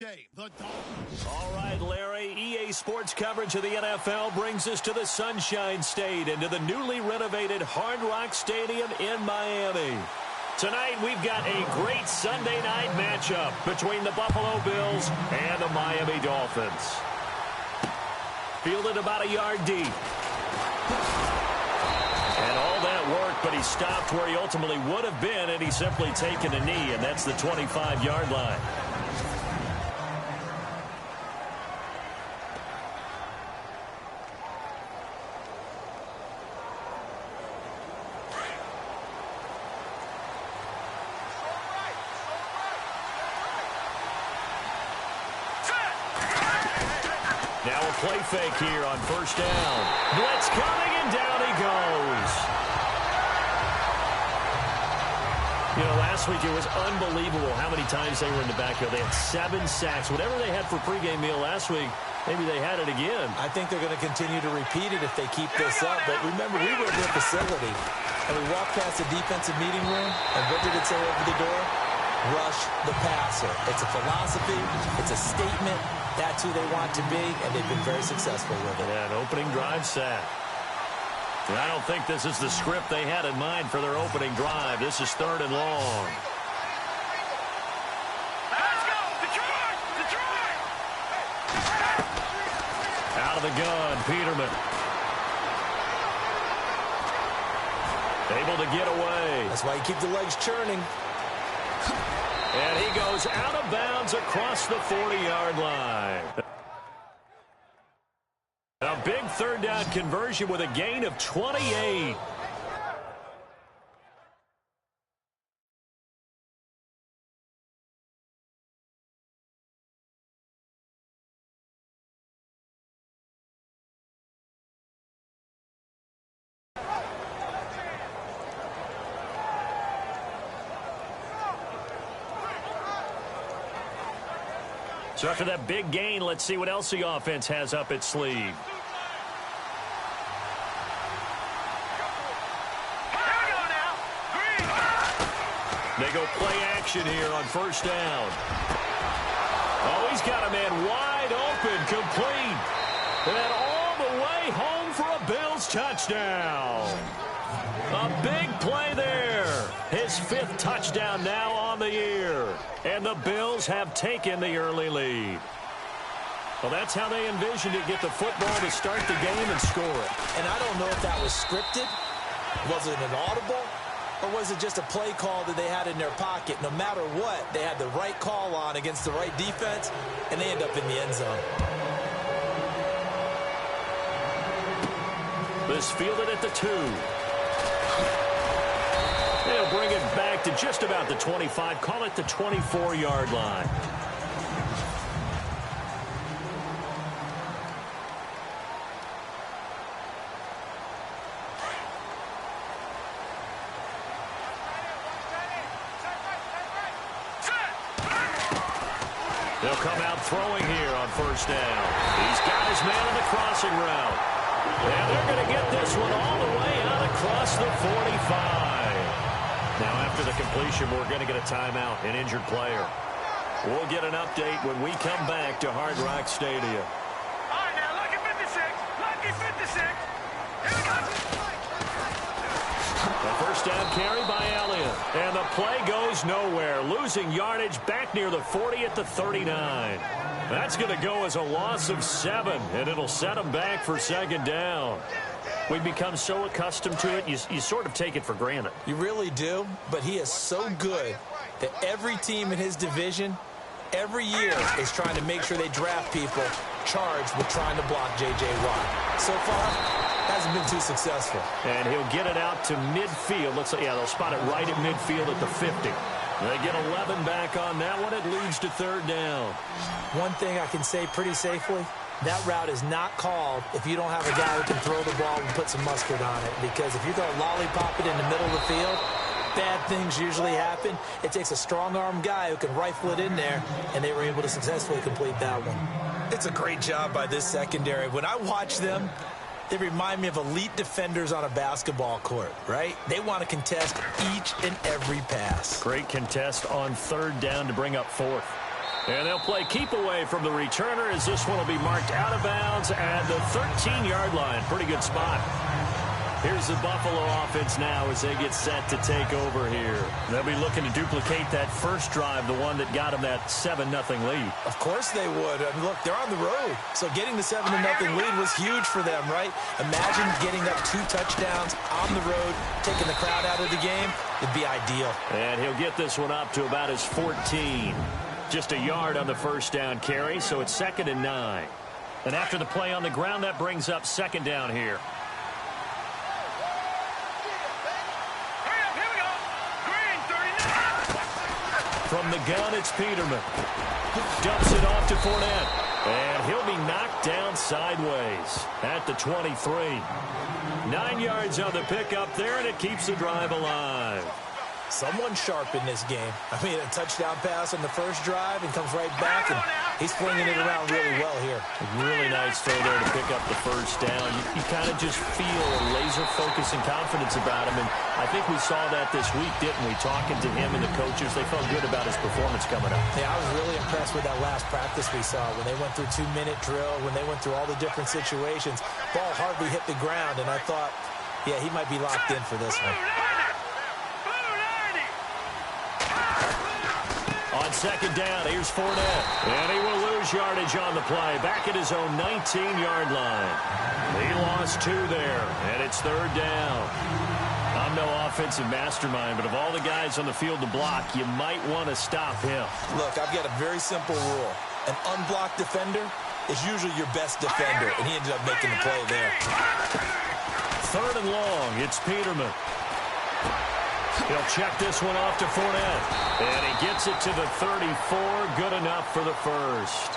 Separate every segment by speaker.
Speaker 1: All right, Larry, EA Sports coverage of the NFL brings us to the Sunshine State and to the newly renovated Hard Rock Stadium in Miami. Tonight, we've got a great Sunday night matchup between the Buffalo Bills and the Miami Dolphins. Fielded about a yard deep. And all that worked, but he stopped where he ultimately would have been, and he's simply taken a knee, and that's the 25-yard line. Now a play fake here on first down. Blitz coming, and down he goes. You know, last week it was unbelievable how many times they were in the backfield. They had 7 sacks. Whatever they had for pregame meal last week, maybe they had it again.
Speaker 2: I think they're going to continue to repeat it if they keep this up. But remember, we were in their facility, and we walked past the defensive meeting room, and what did it say over the door? Rush the passer. It's a philosophy. It's a statement. That's who they want to be, and they've been very successful with it.
Speaker 1: Yeah, an opening drive sack. And I don't think this is the script they had in mind for their opening drive. This is 3rd and long.
Speaker 3: Let's go! Detroit! Detroit!
Speaker 1: Out of the gun, Peterman. Able to get away.
Speaker 2: That's why you keep the legs churning.
Speaker 1: And he goes out of bounds across the 40-yard line. A big 3rd down conversion with a gain of 28. So after that big gain, let's see what else the offense has up its sleeve. They go play action here on first down. Oh, he's got a man wide open, complete. And all the way home for a Bills touchdown. A big play there. His 5th touchdown now on the year. And the Bills have taken the early lead. Well, that's how they envisioned it, get the football to start the game and score it.
Speaker 2: And I don't know if that was scripted. Was it an audible? Or was it just a play call that they had in their pocket? No matter what, they had the right call on against the right defense, and they end up in the end zone.
Speaker 1: This fielded at the 2. They'll bring it back to just about the 25. Call it the 24-yard line. They'll come out throwing here on first down. He's got his man on the crossing route. And they're going to get this one all the way out across the 45. Now, after the completion, we're going to get a timeout, an injured player. We'll get an update when we come back to Hard Rock Stadium.
Speaker 3: All right, now, lucky 56. Lucky 56. Here we go.
Speaker 1: The first down carry by Elliott. And the play goes nowhere. Losing yardage back near the 40 at the 39. That's going to go as a loss of 7, and it'll set them back for 2nd down. We've become so accustomed to it, you sort of take it for granted.
Speaker 2: You really do, but he is so good that every team in his division, every year, is trying to make sure they draft people charged with trying to block J.J. Watt. So far, hasn't been too successful.
Speaker 1: And he'll get it out to midfield. Looks like, yeah, they'll spot it right at midfield at the 50. They get 11 back on that one. It leads to 3rd down.
Speaker 2: One thing I can say pretty safely, that route is not called if you don't have a guy who can throw the ball and put some mustard on it. Because if you're going to lollipop it in the middle of the field, bad things usually happen. It takes a strong-arm guy who can rifle it in there, and they were able to successfully complete that one. It's a great job by this secondary. When I watch them, they remind me of elite defenders on a basketball court, right? They want to contest each and every pass.
Speaker 1: Great contest on 3rd down to bring up 4th. And they'll play keep away from the returner as this one will be marked out of bounds at the 13-yard line. Pretty good spot. Here's the Buffalo offense now as they get set to take over here. They'll be looking to duplicate that first drive, the one that got them that 7-0 lead.
Speaker 2: Of course they would. I mean, look, they're on the road. So getting the 7-0 lead was huge for them, right? Imagine getting up 2 touchdowns on the road, taking the crowd out of the game. It'd be ideal. And
Speaker 1: he'll get this one up to about his 14. Just a yard on the first down carry, so it's 2nd and 9. And after the play on the ground, that brings up 2nd down here. From the gun, it's Peterman. Dumps it off to Fournette. And he'll be knocked down sideways at the 23. 9 yards on the pickup there, and it keeps the drive alive.
Speaker 2: Someone sharp in this game. I mean, a touchdown pass on the first drive and comes right back, and he's flinging it around really well here.
Speaker 1: Really nice throw there to pick up the first down. You kind of just feel a laser focus and confidence about him, and I think we saw that this week, didn't we? Talking to him and the coaches, they felt good about his performance coming up.
Speaker 2: Yeah, I was really impressed with that last practice we saw when they went through 2-minute drill, when they went through all the different situations. Ball hardly hit the ground, and I thought, yeah, he might be locked in for this one.
Speaker 1: On 2nd down, here's Fournette. And he will lose yardage on the play. Back at his own 19-yard line. He lost 2 there, and it's 3rd down. I'm no offensive mastermind, but of all the guys on the field to block, you might want to stop him.
Speaker 2: Look, I've got a very simple rule. An unblocked defender is usually your best defender, and he ended up making the play there.
Speaker 1: 3rd and long, it's Peterman. He'll check this one off to Fournette. And he gets it to the 34. Good enough for the first.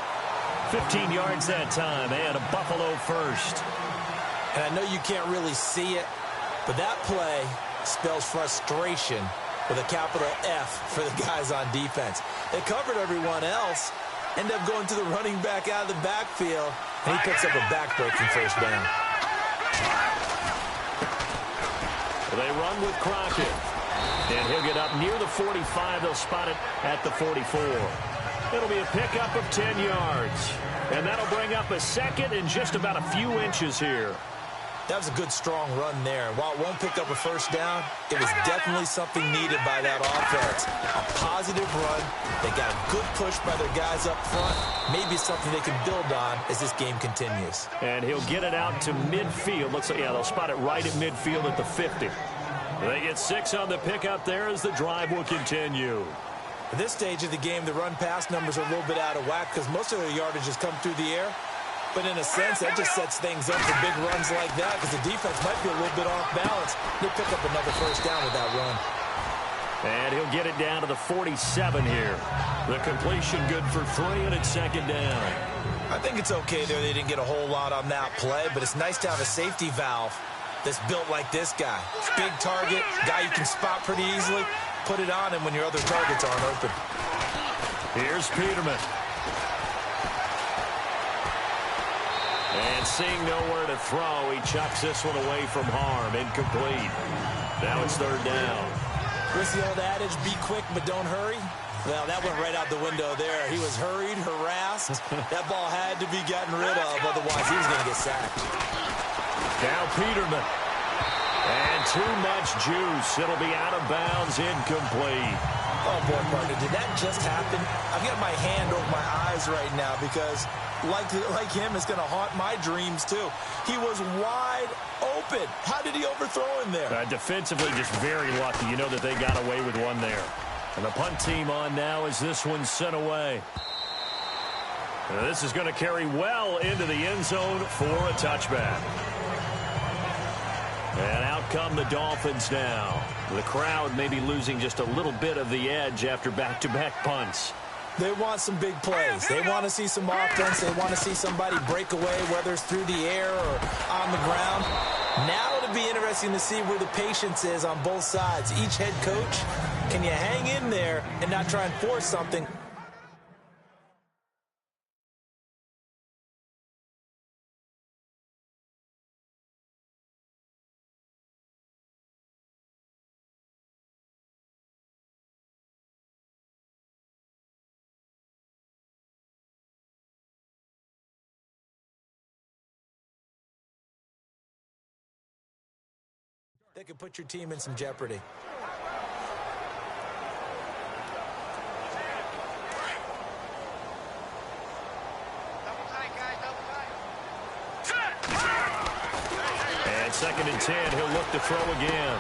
Speaker 1: 15 yards that time, and a Buffalo first.
Speaker 2: And I know you can't really see it, but that play spells frustration with a capital F for the guys on defense. They covered everyone else, end up going to the running back out of the backfield, and he picks up a back-breaking first down.
Speaker 1: They run with Crockett. And he'll get up near the 45. They'll spot it at the 44. It'll be a pickup of 10 yards. And that'll bring up a 2nd and just about a few inches here.
Speaker 2: That was a good, strong run there. While it won't pick up a first down, it was definitely something needed by that offense. A positive run. They got a good push by their guys up front. Maybe something they can build on as this game continues.
Speaker 1: And he'll get it out to midfield. Looks like, yeah, they'll spot it right at midfield at the 50. They get 6 on the pickup there as the drive will continue.
Speaker 2: At this stage of the game, the run-pass numbers are a little bit out of whack because most of their yardage has come through the air. But in a sense, that just sets things up for big runs like that because the defense might be a little bit off balance. They'll pick up another first down with that run.
Speaker 1: And he'll get it down to the 47 here. The completion good for 3, and it's 2nd down.
Speaker 2: I think it's okay there. They didn't get a whole lot on that play, but it's nice to have a safety valve that's built like this guy. Big target, guy you can spot pretty easily. Put it on him when your other targets aren't open.
Speaker 1: Here's Peterman. And seeing nowhere to throw, he chucks this one away from harm. Incomplete. Now it's 3rd down.
Speaker 2: What's the old adage, be quick but don't hurry? Well, that went right out the window there. He was hurried, harassed. That ball had to be gotten rid of, otherwise he was going to get sacked.
Speaker 1: Now Peterman. And too much juice. It'll be out of bounds, incomplete.
Speaker 2: Oh, boy, partner, did that just happen? I've got my hand over my eyes right now because, like him, it's going to haunt my dreams, too. He was wide open. How did he overthrow him there?
Speaker 1: Defensively, just very lucky. You know that they got away with one there. And the punt team on now as this one's sent away. Now, this is going to carry well into the end zone for a touchback. And out come the Dolphins now. The crowd may be losing just a little bit of the edge after back-to-back punts.
Speaker 2: They want some big plays. They want to see some offense. They want to see somebody break away, whether it's through the air or on the ground. Now it'll be interesting to see where the patience is on both sides. Each head coach, can you hang in there and not try and force something? that could put your team in some jeopardy.
Speaker 1: And 2nd and 10, he'll look to throw again.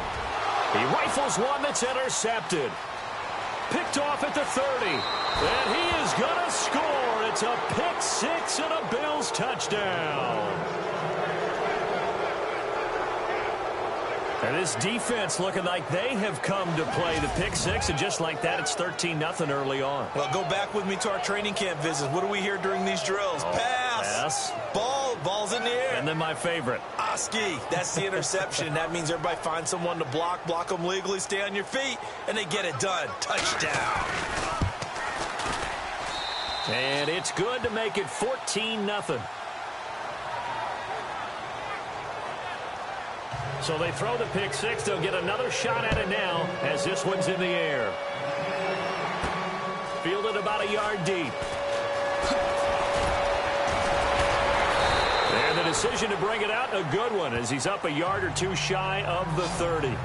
Speaker 1: He rifles one that's intercepted. Picked off at the 30. And he is going to score. It's a pick six and a Bills touchdown. And this defense looking like they have come to play the pick six. And just like that, it's 13-0 early on.
Speaker 4: Well, go back with me to our training camp visits. What do we hear during these drills? Pass. Ball's in the air.
Speaker 1: And then my favorite.
Speaker 4: Oski. That's the interception. That means everybody finds someone to block them legally, stay on your feet, and they get it done. Touchdown.
Speaker 1: And it's good to make it 14-0. So they throw the pick six. They'll get another shot at it now as this one's in the air. Fielded about a yard deep. And the decision to bring it out, a good one, as he's up a yard or two shy of the 30.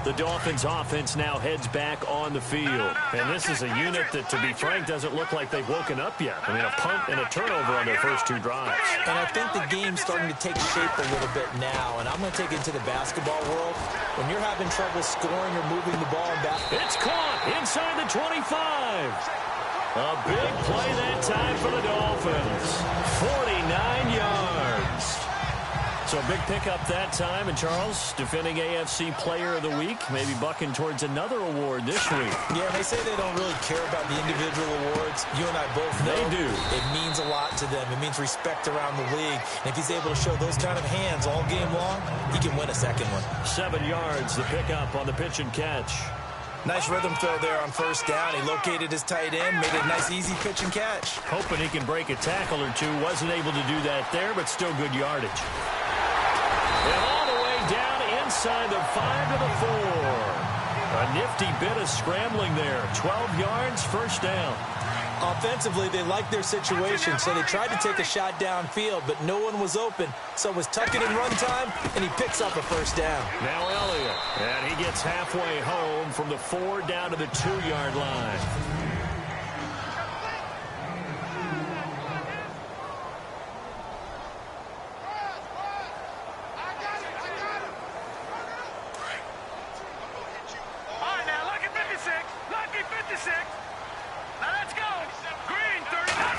Speaker 1: The Dolphins offense now heads back on the field. And this is a unit that, to be frank, doesn't look like they've woken up yet. I mean, a punt and a turnover on their first two drives.
Speaker 2: And I think the game's starting to take shape a little bit now. And I'm going to take it into the basketball world. When you're having trouble scoring or moving the ball in basketball.
Speaker 1: It's caught inside the 25. A big play that time for the Dolphins. 49 yards. So a big pickup that time. And Charles, defending AFC Player of the Week, maybe bucking towards another award this week.
Speaker 2: Yeah, they say they don't really care about the individual awards. You and I both know
Speaker 1: they do.
Speaker 2: It means a lot to them. It means respect around the league. And if he's able to show those kind of hands all game long, he can win a second one.
Speaker 1: 7 yards, the pickup on the pitch and catch.
Speaker 4: Nice rhythm throw there on first down. He located his tight end, made a nice easy pitch and catch.
Speaker 1: Hoping he can break a tackle or two. Wasn't able to do that there, but still good yardage. And all the way down inside the 5 to the 4. A nifty bit of scrambling there. 12 yards, first down.
Speaker 2: Offensively, they liked their situation, so they tried to take a shot downfield, but no one was open. So it was tuck it in run time, and he picks up a first down.
Speaker 1: Now Elliott, and he gets halfway home from the 4 down to the 2-yard line.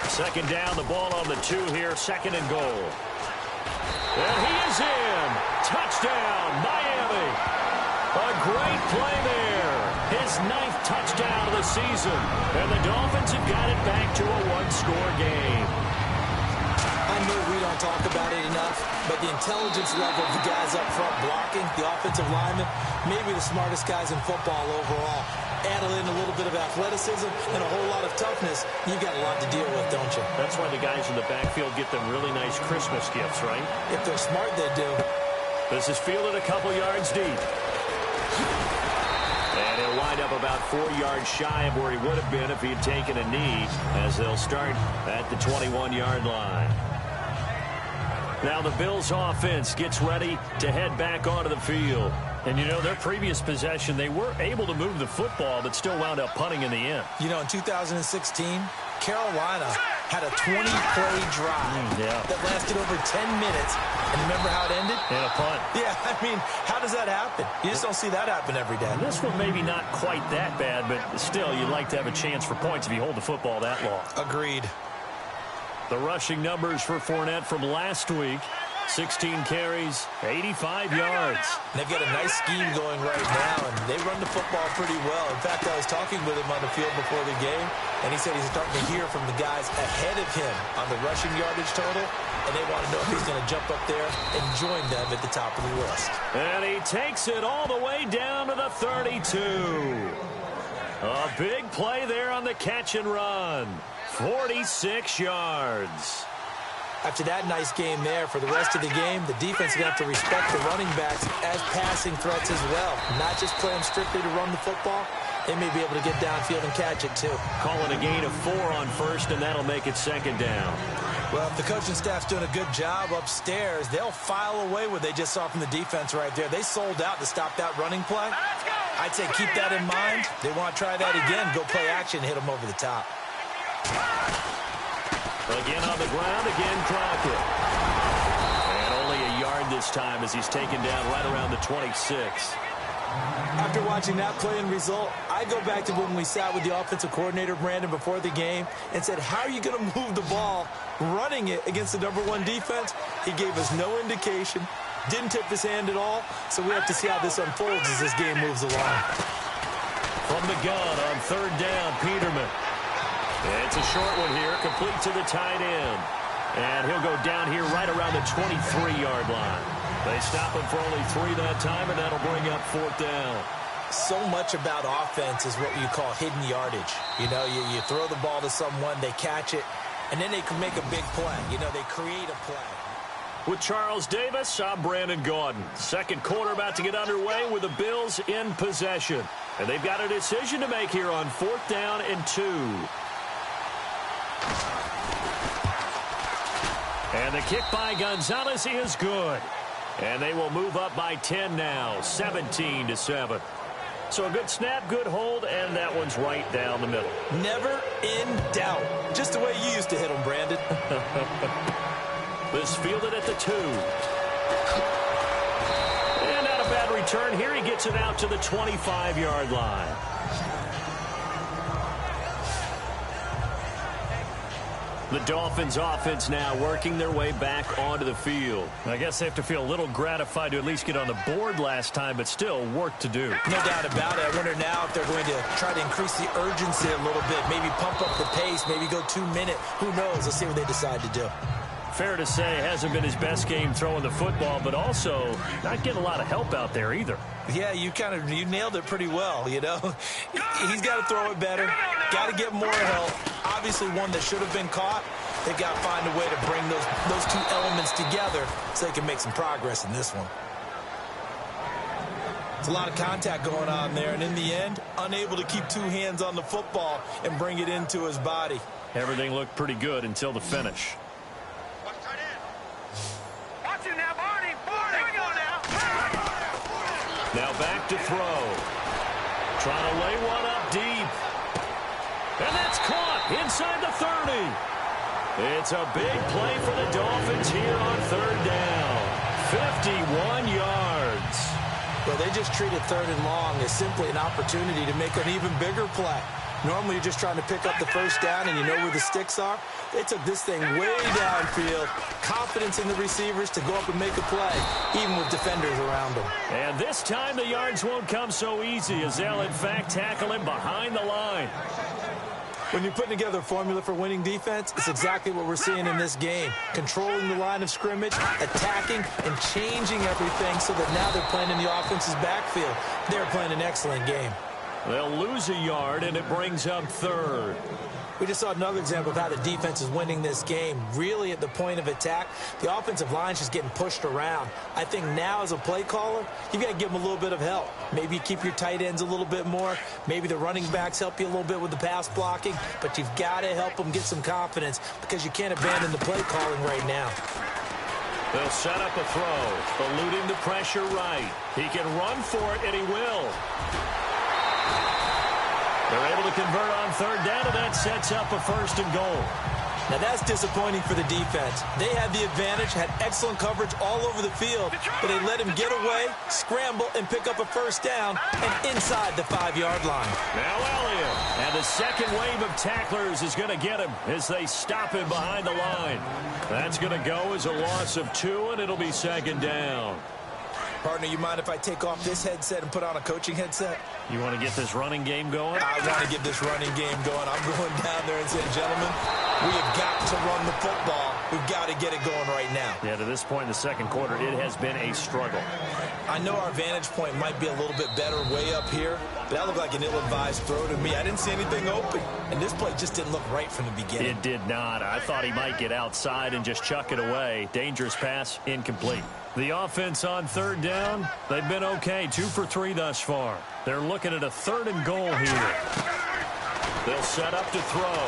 Speaker 1: Second down, the ball on the 2 here, 2nd and goal. And he is in. Touchdown, Miami. A great play there. His 9th touchdown of the season. And the Dolphins have got it back to a 1-score game.
Speaker 2: I know we don't talk about it enough, but the intelligence level of the guys up front blocking, the offensive linemen, maybe the smartest guys in football overall. Add in a little bit of athleticism and a whole lot of toughness, you've got a lot to deal with, don't you?
Speaker 1: That's why the guys in the backfield get them really nice Christmas gifts, right?
Speaker 2: If they're smart, they do.
Speaker 1: This is fielded a couple yards deep. And he'll wind up about 4 yards shy of where he would have been if he had taken a knee, as they'll start at the 21-yard line. Now the Bills offense gets ready to head back onto the field. And, you know, their previous possession, they were able to move the football, but still wound up punting in the end.
Speaker 2: You know, in 2016, Carolina had a 20-play drive that lasted over 10 minutes. And remember how it ended?
Speaker 1: In a punt.
Speaker 2: Yeah, I mean, how does that happen? You just don't see that happen every day.
Speaker 1: And this one maybe not quite that bad, but still, you'd like to have a chance for points if you hold the football that long.
Speaker 2: Agreed.
Speaker 1: The rushing numbers for Fournette from last week. 16 carries, 85 yards.
Speaker 2: They've got a nice scheme going right now, and they run the football pretty well. In fact, I was talking with him on the field before the game, and he said he's starting to hear from the guys ahead of him on the rushing yardage total, and they want to know if he's going to jump up there and join them at the top of the list.
Speaker 1: And he takes it all the way down to the 32. A big play there on the catch and run. 46 yards.
Speaker 2: After that nice game there, for the rest of the game, the defense is going to have to respect the running backs as passing threats as well. Not just play them strictly to run the football, They may be able to get downfield and catch it, too.
Speaker 1: Calling a gain of 4 on first, and that'll make it second down.
Speaker 4: Well, if the coaching staff's doing a good job upstairs, they'll file away what they just saw from the defense right there. They sold out to stop that running play. I'd say keep that in mind. They want to try that again. Go play action, hit them over the top.
Speaker 1: Again on the ground, again Crockett. And only a yard this time as he's taken down right around the 26.
Speaker 2: After watching that play and result, I go back to when we sat with the offensive coordinator, Brandon, before the game and said, how are you going to move the ball running it against the #1 defense? He gave us no indication, didn't tip his hand at all, so we have to see how this unfolds as this game moves along.
Speaker 1: From the gun on 3rd down, Peterman. It's a short one here, complete to the tight end. And he'll go down here right around the 23-yard line. They stop him for only 3 that time, and that'll bring up 4th down.
Speaker 2: So much about offense is what you call hidden yardage. You know, you throw the ball to someone, they catch it, and then they can make a big play. You know, they create a play.
Speaker 1: With Charles Davis, I'm Brandon Gaudin. Second quarter about to get underway with the Bills in possession. And they've got a decision to make here on 4th down and 2. And the kick by Gonzalez is good. And they will move up by 10 now, 17-7. So a good snap, good hold, and that one's right down the middle.
Speaker 2: Never in doubt. Just the way you used to hit them, Brandon.
Speaker 1: This fielded at the 2. And not a bad return here. He gets it out to the 25-yard line. The Dolphins offense now working their way back onto the field. I guess they have to feel a little gratified to at least get on the board last time, but still work to do.
Speaker 2: No doubt about it. I wonder now if they're going to try to increase the urgency a little bit, maybe pump up the pace, maybe go 2-minute. Who knows? Let's see what they decide to do.
Speaker 1: Fair to say, hasn't been his best game throwing the football, but also not getting a lot of help out there either.
Speaker 2: Yeah, you nailed it pretty well, you know. He's got to throw it better, got to get more help. Obviously one that should have been caught. They've got to find a way to bring those two elements together so they can make some progress in this one. It's a lot of contact going on there, and in the end, unable to keep 2 hands on the football and bring it into his body.
Speaker 1: Everything looked pretty good until the finish. Now back to throw. Trying to lay one up deep. And that's caught inside the 30. It's a big play for the Dolphins here on 3rd down. 51 yards.
Speaker 2: Well, they just treated 3rd and long as simply an opportunity to make an even bigger play. Normally, you're just trying to pick up the 1st down and you know where the sticks are. They took this thing way downfield. Confidence in the receivers to go up and make a play, even with defenders around them.
Speaker 1: And this time the yards won't come so easy as they'll, in fact, tackle him behind the line.
Speaker 2: When you're putting together a formula for winning defense, it's exactly what we're seeing in this game. Controlling the line of scrimmage, attacking, and changing everything so that now they're playing in the offense's backfield. They're playing an excellent game.
Speaker 1: They'll lose a yard, and it brings up 3rd.
Speaker 2: We just saw another example of how the defense is winning this game. Really at the point of attack, the offensive line's just getting pushed around. I think now as a play caller, you've got to give them a little bit of help. Maybe you keep your tight ends a little bit more. Maybe the running backs help you a little bit with the pass blocking. But you've got to help them get some confidence because you can't abandon the play calling right now.
Speaker 1: They'll set up a throw, eluding the pressure right. He can run for it, and he will. They're able to convert on 3rd down, and that sets up a 1st and goal.
Speaker 2: Now, that's disappointing for the defense. They had the advantage, had excellent coverage all over the field, but they let him get away, scramble, and pick up a 1st down, and inside the 5-yard line.
Speaker 1: Now Elliott, and the second wave of tacklers is going to get him as they stop him behind the line. That's going to go as a loss of 2, and it'll be 2nd down.
Speaker 2: Partner, you mind if I take off this headset and put on a coaching headset?
Speaker 1: You want to get this running game going?
Speaker 2: I want to get this running game going. I'm going down there and saying, gentlemen, we have got to run the football. We've got to get it going right now.
Speaker 1: Yeah, to this point in the second quarter, it has been a struggle.
Speaker 2: I know our vantage point might be a little bit better way up here, but that looked like an ill-advised throw to me. I didn't see anything open, and this play just didn't look right from the beginning.
Speaker 1: It did not. I thought he might get outside and just chuck it away. Dangerous pass, incomplete. The offense on third down, they've been okay. 2 for 3 thus far. They're looking at a 3rd and goal here. They'll set up to throw.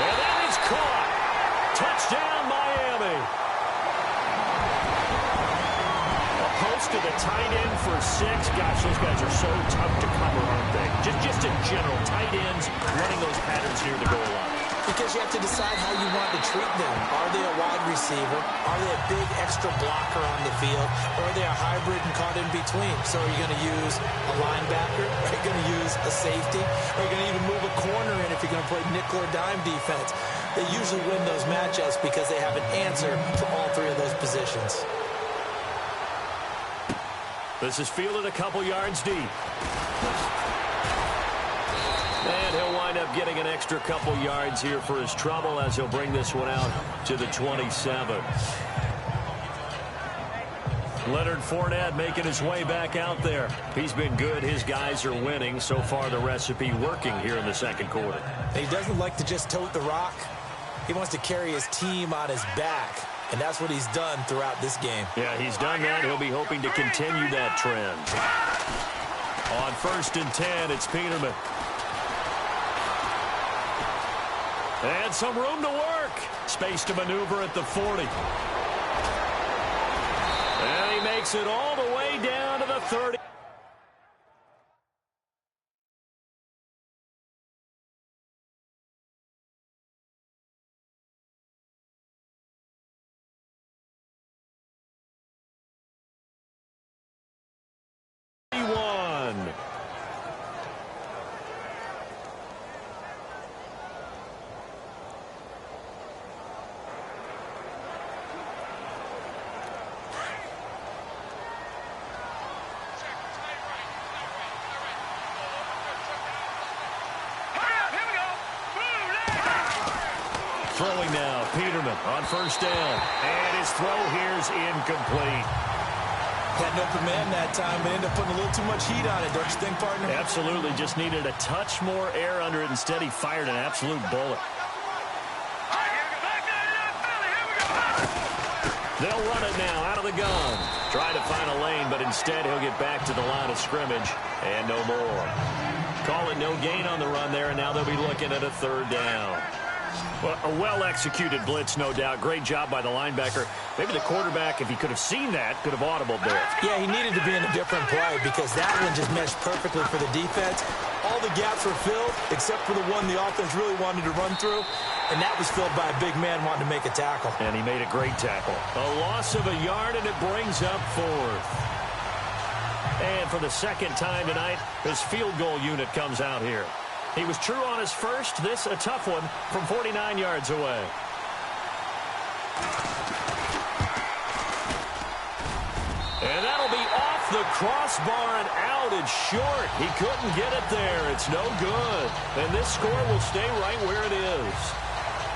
Speaker 1: And that is caught. Touchdown, Miami. A post to the tight end for 6. Gosh, those guys are so tough to cover, aren't they? Just in general, tight ends running those patterns near the goal line.
Speaker 2: Because you have to decide how you want to treat them. Are they a wide receiver? Are they a big extra blocker on the field? Or are they a hybrid and caught in between? So are you going to use a linebacker? Are you going to use a safety? Are you going to even move a corner in if you're going to play nickel or dime defense? They usually win those matchups because they have an answer for all 3 of those positions.
Speaker 1: This is fielded a couple yards deep. And he'll wind up getting an extra couple yards here for his trouble as he'll bring this one out to the 27. Leonard Fournette making his way back out there. He's been good. His guys are winning. So far, the recipe working here in the second quarter.
Speaker 2: He doesn't like to just tote the rock. He wants to carry his team on his back, and that's what he's done throughout this game.
Speaker 1: Yeah, he's done that. He'll be hoping to continue that trend. On 1st and 10, it's Peterman. And some room to work. Space to maneuver at the 40. And he makes it all the way down to the 30. Throwing now, Peterman on 1st down. And his throw here's incomplete.
Speaker 2: Had an open man that time, but ended up putting a little too much heat on it, don't you think, partner?
Speaker 1: Absolutely. Just needed a touch more air under it. Instead, he fired an absolute bullet. They'll run it now out of the gun. Try to find a lane, but instead he'll get back to the line of scrimmage. And no more. Call it no gain on the run there, and now they'll be looking at a 3rd down. Well, a well-executed blitz, no doubt. Great job by the linebacker. Maybe the quarterback, if he could have seen that, could have audibled there.
Speaker 2: Yeah, he needed to be in a different play because that one just meshed perfectly for the defense. All the gaps were filled except for the one the offense really wanted to run through, and that was filled by a big man wanting to make a tackle.
Speaker 1: And he made a great tackle. A loss of a yard, and it brings up 4th. And for the second time tonight, his field goal unit comes out here. He was true on his first. This a tough one from 49 yards away. And that'll be off the crossbar and out. It's short. He couldn't get it there. It's no good. And this score will stay right where it is.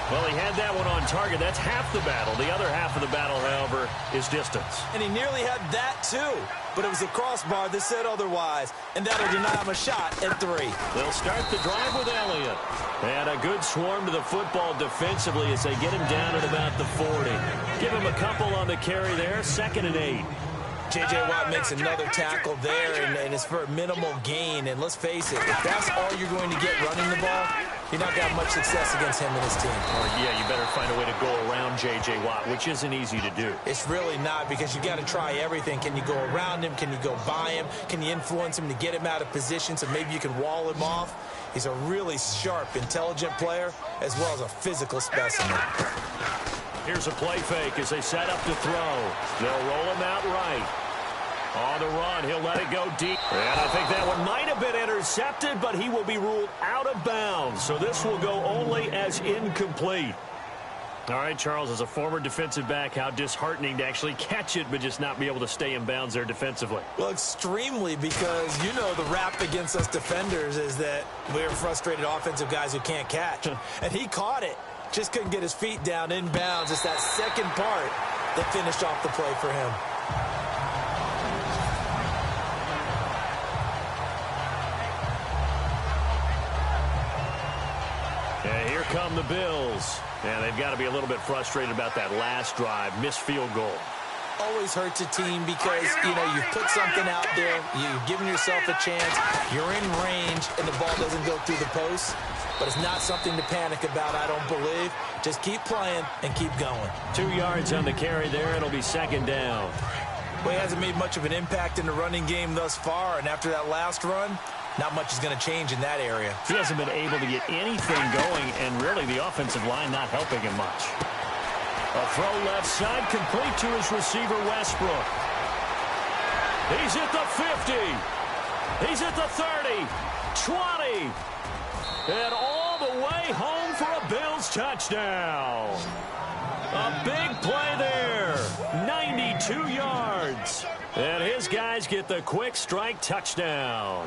Speaker 1: Well, he had that one on target. That's half the battle. The other half of the battle, however, is distance.
Speaker 2: And he nearly had that, too. But it was the crossbar that said otherwise. And that'll deny him a shot at 3.
Speaker 1: They'll start the drive with Elliott. And a good swarm to the football defensively as they get him down at about the 40. Give him a couple on the carry there. 2nd and 8.
Speaker 2: J.J. Watt makes another tackle there, and it's for a minimal gain. And let's face it, if that's all you're going to get running the ball, you're not going to have much success against him and his team.
Speaker 1: Yeah, you better find a way to go around J.J. Watt, which isn't easy to do.
Speaker 2: It's really not, because you got to try everything. Can you go around him? Can you go by him? Can you influence him to get him out of position so maybe you can wall him off? He's a really sharp, intelligent player, as well as a physical specimen.
Speaker 1: Here's a play fake as they set up to throw. They'll roll him out right. On the run, he'll let it go deep. And I think that one might have been intercepted, but he will be ruled out of bounds. So this will go only as incomplete. All right, Charles, as a former defensive back, how disheartening to actually catch it, but just not be able to stay in bounds there defensively.
Speaker 2: Well, extremely, because you know the rap against us defenders is that we're frustrated offensive guys who can't catch. And he caught it. Just couldn't get his feet down in bounds. It's that second part that finished off the play for him.
Speaker 1: And here come the Bills. And they've got to be a little bit frustrated about that last drive. Missed field goal.
Speaker 2: always hurts a team because, you've put something out there, you've given yourself a chance, you're in range, and the ball doesn't go through the post. But it's not something to panic about, I don't believe. Just keep playing and keep going.
Speaker 1: 2 yards on the carry there. It'll be second down.
Speaker 2: Well, he hasn't made much of an impact in the running game thus far, and after that last run, not much is going to change in that area.
Speaker 1: He hasn't been able to get anything going, and really the offensive line not helping him much. A throw left side, complete to his receiver, Westbrook. He's at the 50. He's at the 30. 20. And all the way home for a Bills touchdown. A big play there. 92 yards. And his guys get the quick strike touchdown.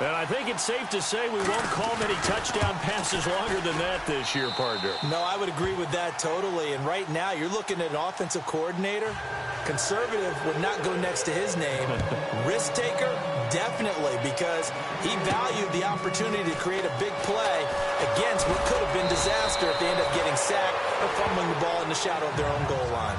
Speaker 1: And I think it's safe to say we won't call many touchdown passes longer than that this year, partner.
Speaker 2: No, I would agree with that totally. And right now, you're looking at an offensive coordinator. Conservative would not go next to his name. Risk taker, definitely, because he valued the opportunity to create a big play against what could have been disaster if they end up getting sacked or fumbling the ball in the shadow of their own goal line.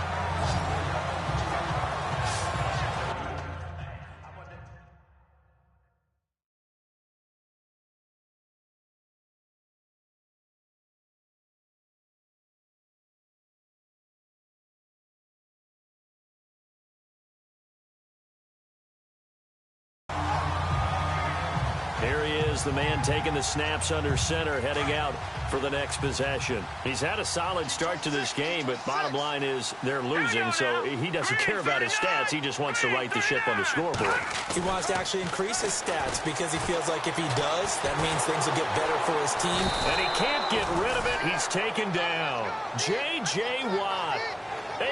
Speaker 1: Here he is, the man taking the snaps under center, heading out for the next possession. He's had a solid start to this game, but bottom line is they're losing, so he doesn't care about his stats. He just wants to right the ship on the scoreboard.
Speaker 2: He wants to actually increase his stats because he feels like if he does, that means things will get better for his team.
Speaker 1: And he can't get rid of it. He's taken down. J.J. Watt,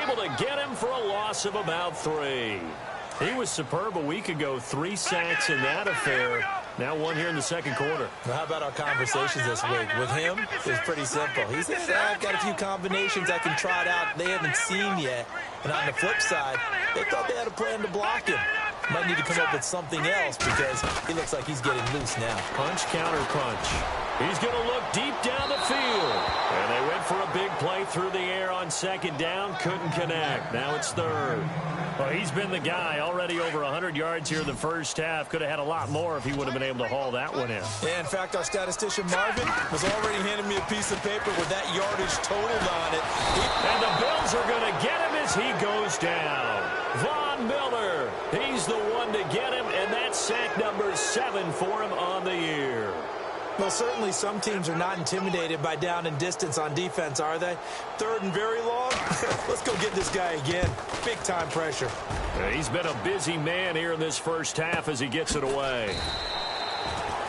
Speaker 1: able to get him for a loss of about 3. He was superb a week ago. 3 sacks in that affair. Now 1 here in the second quarter.
Speaker 2: Well, how about our conversations this week? With him, it's pretty simple. He said, I've got a few combinations I can try it out they haven't seen yet. And on the flip side, they thought they had a plan to block him. Might need to come up with something else because he looks like he's getting loose now.
Speaker 1: Punch, counter punch. He's going to look deep down the field. And they went for a big play through the air on second down. Couldn't connect. Now it's third. Well, he's been the guy. Already over 100 yards here in the first half. Could have had a lot more if he would have been able to haul that one in.
Speaker 2: Yeah, in fact, our statistician Marvin was already handing me a piece of paper with that yardage totaled on it.
Speaker 1: And the Bills are going to get him as he goes down. Von Miller, he's the one to get him, and that's sack number 7 for him on the year.
Speaker 2: Well, certainly some teams are not intimidated by down and distance on defense, are they? 3rd and very long? Let's go get this guy again. Big-time pressure.
Speaker 1: He's been a busy man here in this first half as he gets it away.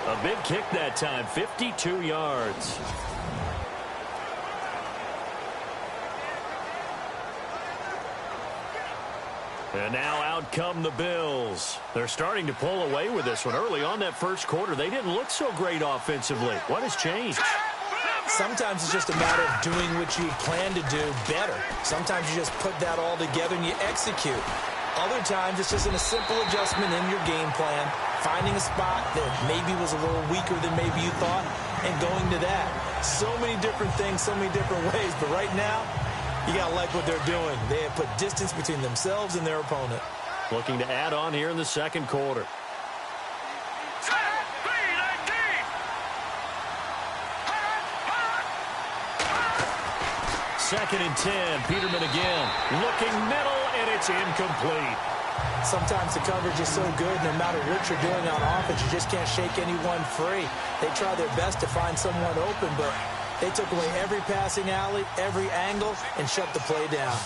Speaker 1: A big kick that time, 52 yards. And now out come the Bills. They're starting to pull away with this one. Early on that first quarter, they didn't look so great offensively. What has changed?
Speaker 2: Sometimes it's just a matter of doing what you plan to do better. Sometimes you just put that all together and you execute. Other times it's just a simple adjustment in your game plan, finding a spot that maybe was a little weaker than maybe you thought, and going to that. So many different things, so many different ways, but right now, you got to like what they're doing. They have put distance between themselves and their opponent.
Speaker 1: Looking to add on here in the second quarter. Second and 10. Peterman again. Looking middle, and it's incomplete.
Speaker 2: Sometimes the coverage is so good, no matter what you're doing on offense, you just can't shake anyone free. They try their best to find someone open, but they took away every passing alley, every angle, and shut the play down.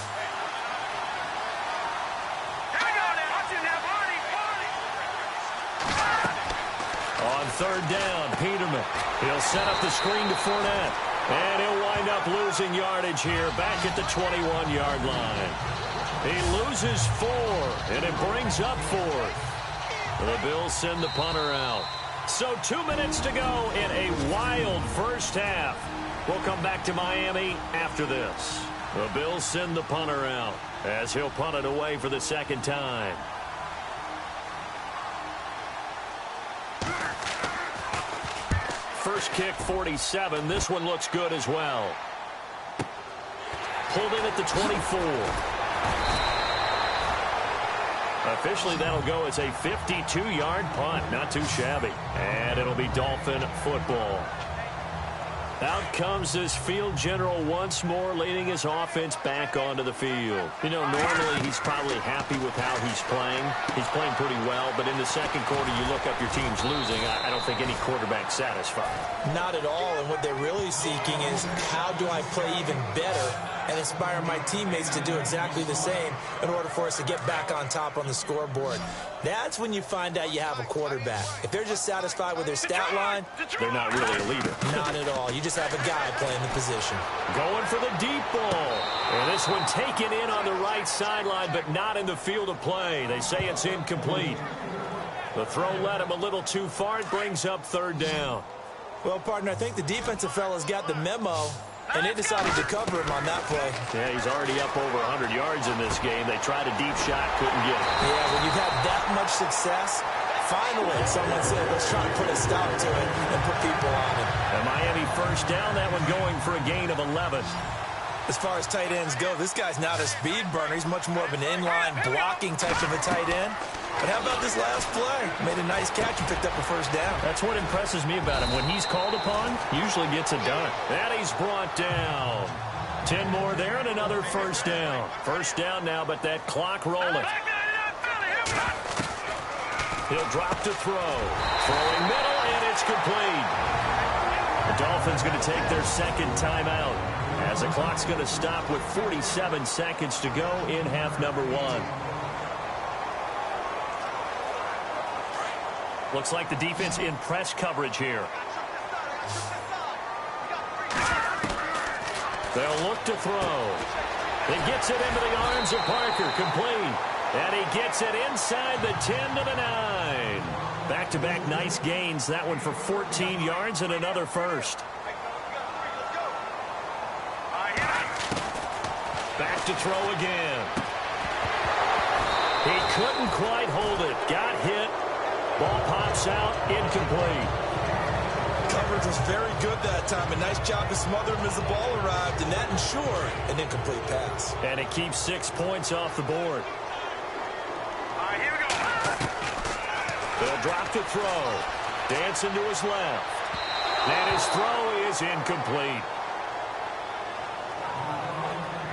Speaker 1: On third down, Peterman. He'll set up the screen to Fournette. And he'll wind up losing yardage here back at the 21-yard line. He loses 4, and it brings up 4th. The Bills send the punter out. So 2 minutes to go in a wild first half. We'll come back to Miami after this. The Bills send the punter out as he'll punt it away for the second time. First kick, 47. This one looks good as well. Pulled in at the 24. Officially, that'll go as a 52-yard punt. Not too shabby. And it'll be Dolphin football. Out comes this field general once more, leading his offense back onto the field. You know, normally he's probably happy with how he's playing. He's playing pretty well, but in the second quarter, you look up your team's losing. I don't think any quarterback's satisfied.
Speaker 2: Not at all, and what they're really seeking is how do I play even better and inspire my teammates to do exactly the same in order for us to get back on top on the scoreboard. That's when you find out you have a quarterback. If they're just satisfied with their stat line,
Speaker 1: they're not really a leader.
Speaker 2: Not at all. You just have a guy playing the position.
Speaker 1: Going for the deep ball. And this one taken in on the right sideline, but not in the field of play. They say it's incomplete. The throw led him a little too far. It brings up third down.
Speaker 2: Well, partner, I think the defensive fella's got the memo, and they decided to cover him on that play.
Speaker 1: Yeah, he's already up over 100 yards in this game. They tried a deep shot, couldn't get it.
Speaker 2: Yeah, when you've had that much success, finally someone said, let's try to put a stop to it and put people on it.
Speaker 1: And Miami first down, that one going for a gain of 11.
Speaker 2: As far as tight ends go, this guy's not a speed burner. He's much more of an inline blocking type of a tight end. But how about this last play? Made a nice catch and picked up a first down.
Speaker 1: That's what impresses me about him. When he's called upon, usually gets it done. And he's brought down. 10 more there and another first down. First down now, but that clock rolling. He'll drop to throw. Throwing middle, and it's complete. The Dolphins going to take their second timeout as the clock's going to stop with 47 seconds to go in half number one. Looks like the defense in press coverage here. They'll look to throw. It gets it into the arms of Parker, complete. And he gets it inside the 10 to the 9. Back-to-back nice gains. That one for 14 yards and another first. Back to throw again. He couldn't quite hold it. Got hit. Ball pops out, incomplete.
Speaker 2: Coverage was very good that time. A nice job to smother him as the ball arrived, and that ensured an incomplete pass.
Speaker 1: And it keeps 6 points off the board.
Speaker 3: Here we go.
Speaker 1: They'll drop to throw. Dancing to his left. And his throw is incomplete.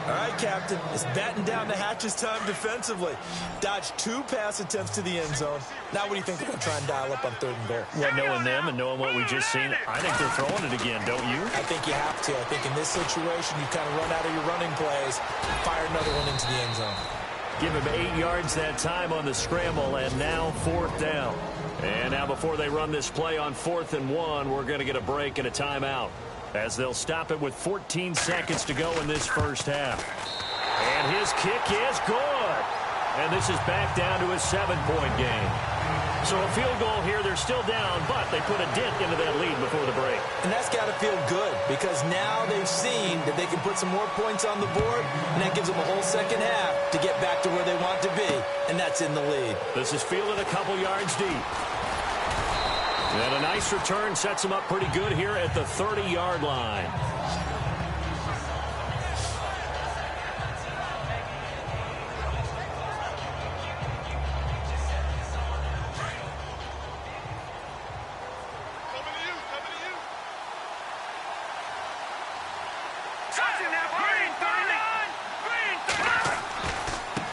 Speaker 2: All right, Captain, it's batten down the hatches time defensively. Dodged 2 pass attempts to the end zone. Now what do you think they're going to try and dial up on 3rd and goal?
Speaker 1: Well, knowing them and knowing what we just seen, I think they're throwing it again, don't you?
Speaker 2: I think you have to. I think in this situation, you kind of run out of your running plays, fire another one into the end zone.
Speaker 1: Give him 8 yards that time on the scramble, and now 4th down. And now before they run this play on 4th and 1, we're going to get a break and a timeout, as they'll stop it with 14 seconds to go in this first half. And his kick is good. And this is back down to a 7-point game. So a field goal here, they're still down, but they put a dent into that lead before the break.
Speaker 2: And that's got to feel good, because now they've seen that they can put some more points on the board, and that gives them a whole second half to get back to where they want to be, and that's in the lead.
Speaker 1: This is fielded a couple yards deep. And a nice return sets them up pretty good here at the 30-yard line.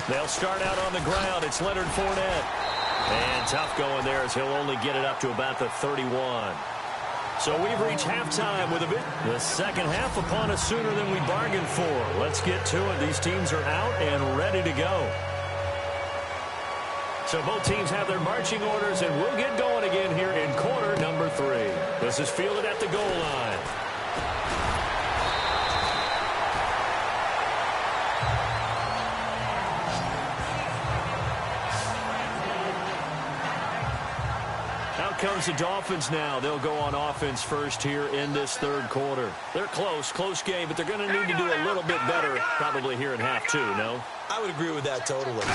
Speaker 1: They'll start out on the ground. It's Leonard Fournette. And tough going there as he'll only get it up to about the 31. So we've reached halftime with a bit. The second half upon us sooner than we bargained for. Let's get to it. These teams are out and ready to go. So both teams have their marching orders, and we'll get going again here in quarter number 3. This is fielded at the goal line. Comes the Dolphins now. They'll go on offense first here in this third quarter. They're close game, but they're going to need to do a little bit better probably here in half 2, no?
Speaker 2: I would agree with that totally.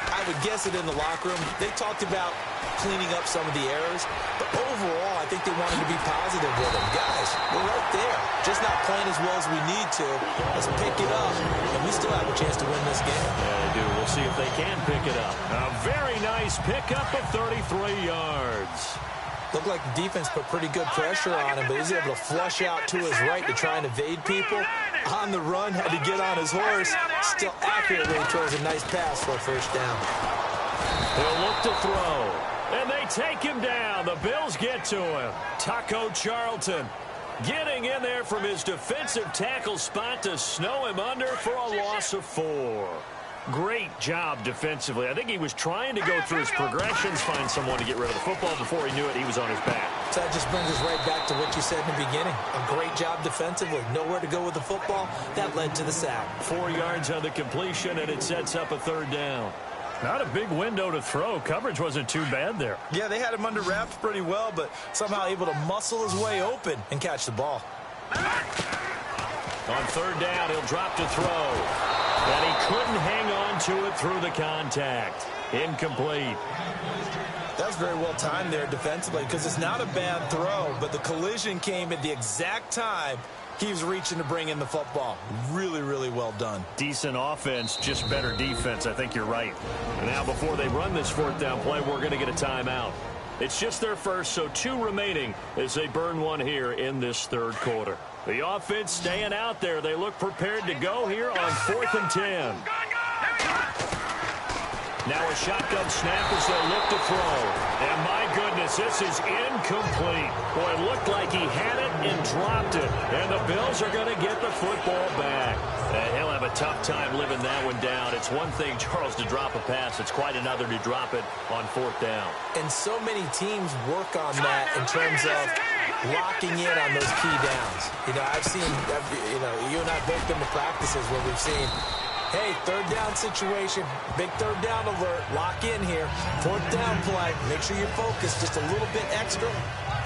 Speaker 2: I would guess it in the locker room. They talked about cleaning up some of the errors, but overall, I think they wanted to be positive with them. Guys, we're right there.
Speaker 4: just not playing as well as we need to. Let's pick it up, and we still have a chance to win this game.
Speaker 1: Yeah, they do. We'll see if they can pick it up. A very nice pickup of 33 yards.
Speaker 2: Looked like the defense put pretty good pressure on him, but he's able to flush out to his right to try and evade people. On the run, had to get on his horse. Still accurately throws a nice pass for a first down.
Speaker 1: He'll look to throw, and they take him down. The Bills get to him. Taco Charlton getting in there from his defensive tackle spot to snow him under for a loss of 4. Great job defensively. I think he was trying to go through his progressions, find someone to get rid of the football. Before he knew it, he was on his back.
Speaker 2: So that just brings us right back to what you said in the beginning. A great job defensively. Nowhere to go with the football. That led to the sack.
Speaker 1: 4 yards on the completion, and it sets up a third down. Not a big window to throw. Coverage wasn't too bad there.
Speaker 4: Yeah, they had him under wraps pretty well, but somehow able to muscle his way open and catch the ball.
Speaker 1: On third down, he'll drop to throw. And he couldn't hang on to it through the contact. Incomplete.
Speaker 4: That was very well timed there defensively because it's not a bad throw, but the collision came at the exact time he was reaching to bring in the football. Really, really well done.
Speaker 1: Decent offense, just better defense. I think you're right. And now before they run this fourth down play, we're going to get a timeout. It's just their first, so 2 remaining as they burn one here in this third quarter. The offense staying out there. They look prepared to go here on 4th and 10. Now a shotgun snap as they look to throw. And my goodness, this is incomplete. Boy, it looked like he had it and dropped it. And the Bills are going to get the football back. And he'll have a tough time living that one down. It's one thing, Charles, to drop a pass. It's quite another to drop it on 4th down.
Speaker 2: And so many teams work on that in terms of locking in on those key downs. You know, I've seen, you and I both been to practices where we've seen, hey, third down situation, big third down alert, lock in here, 4th down play, make sure you're focused just a little bit extra.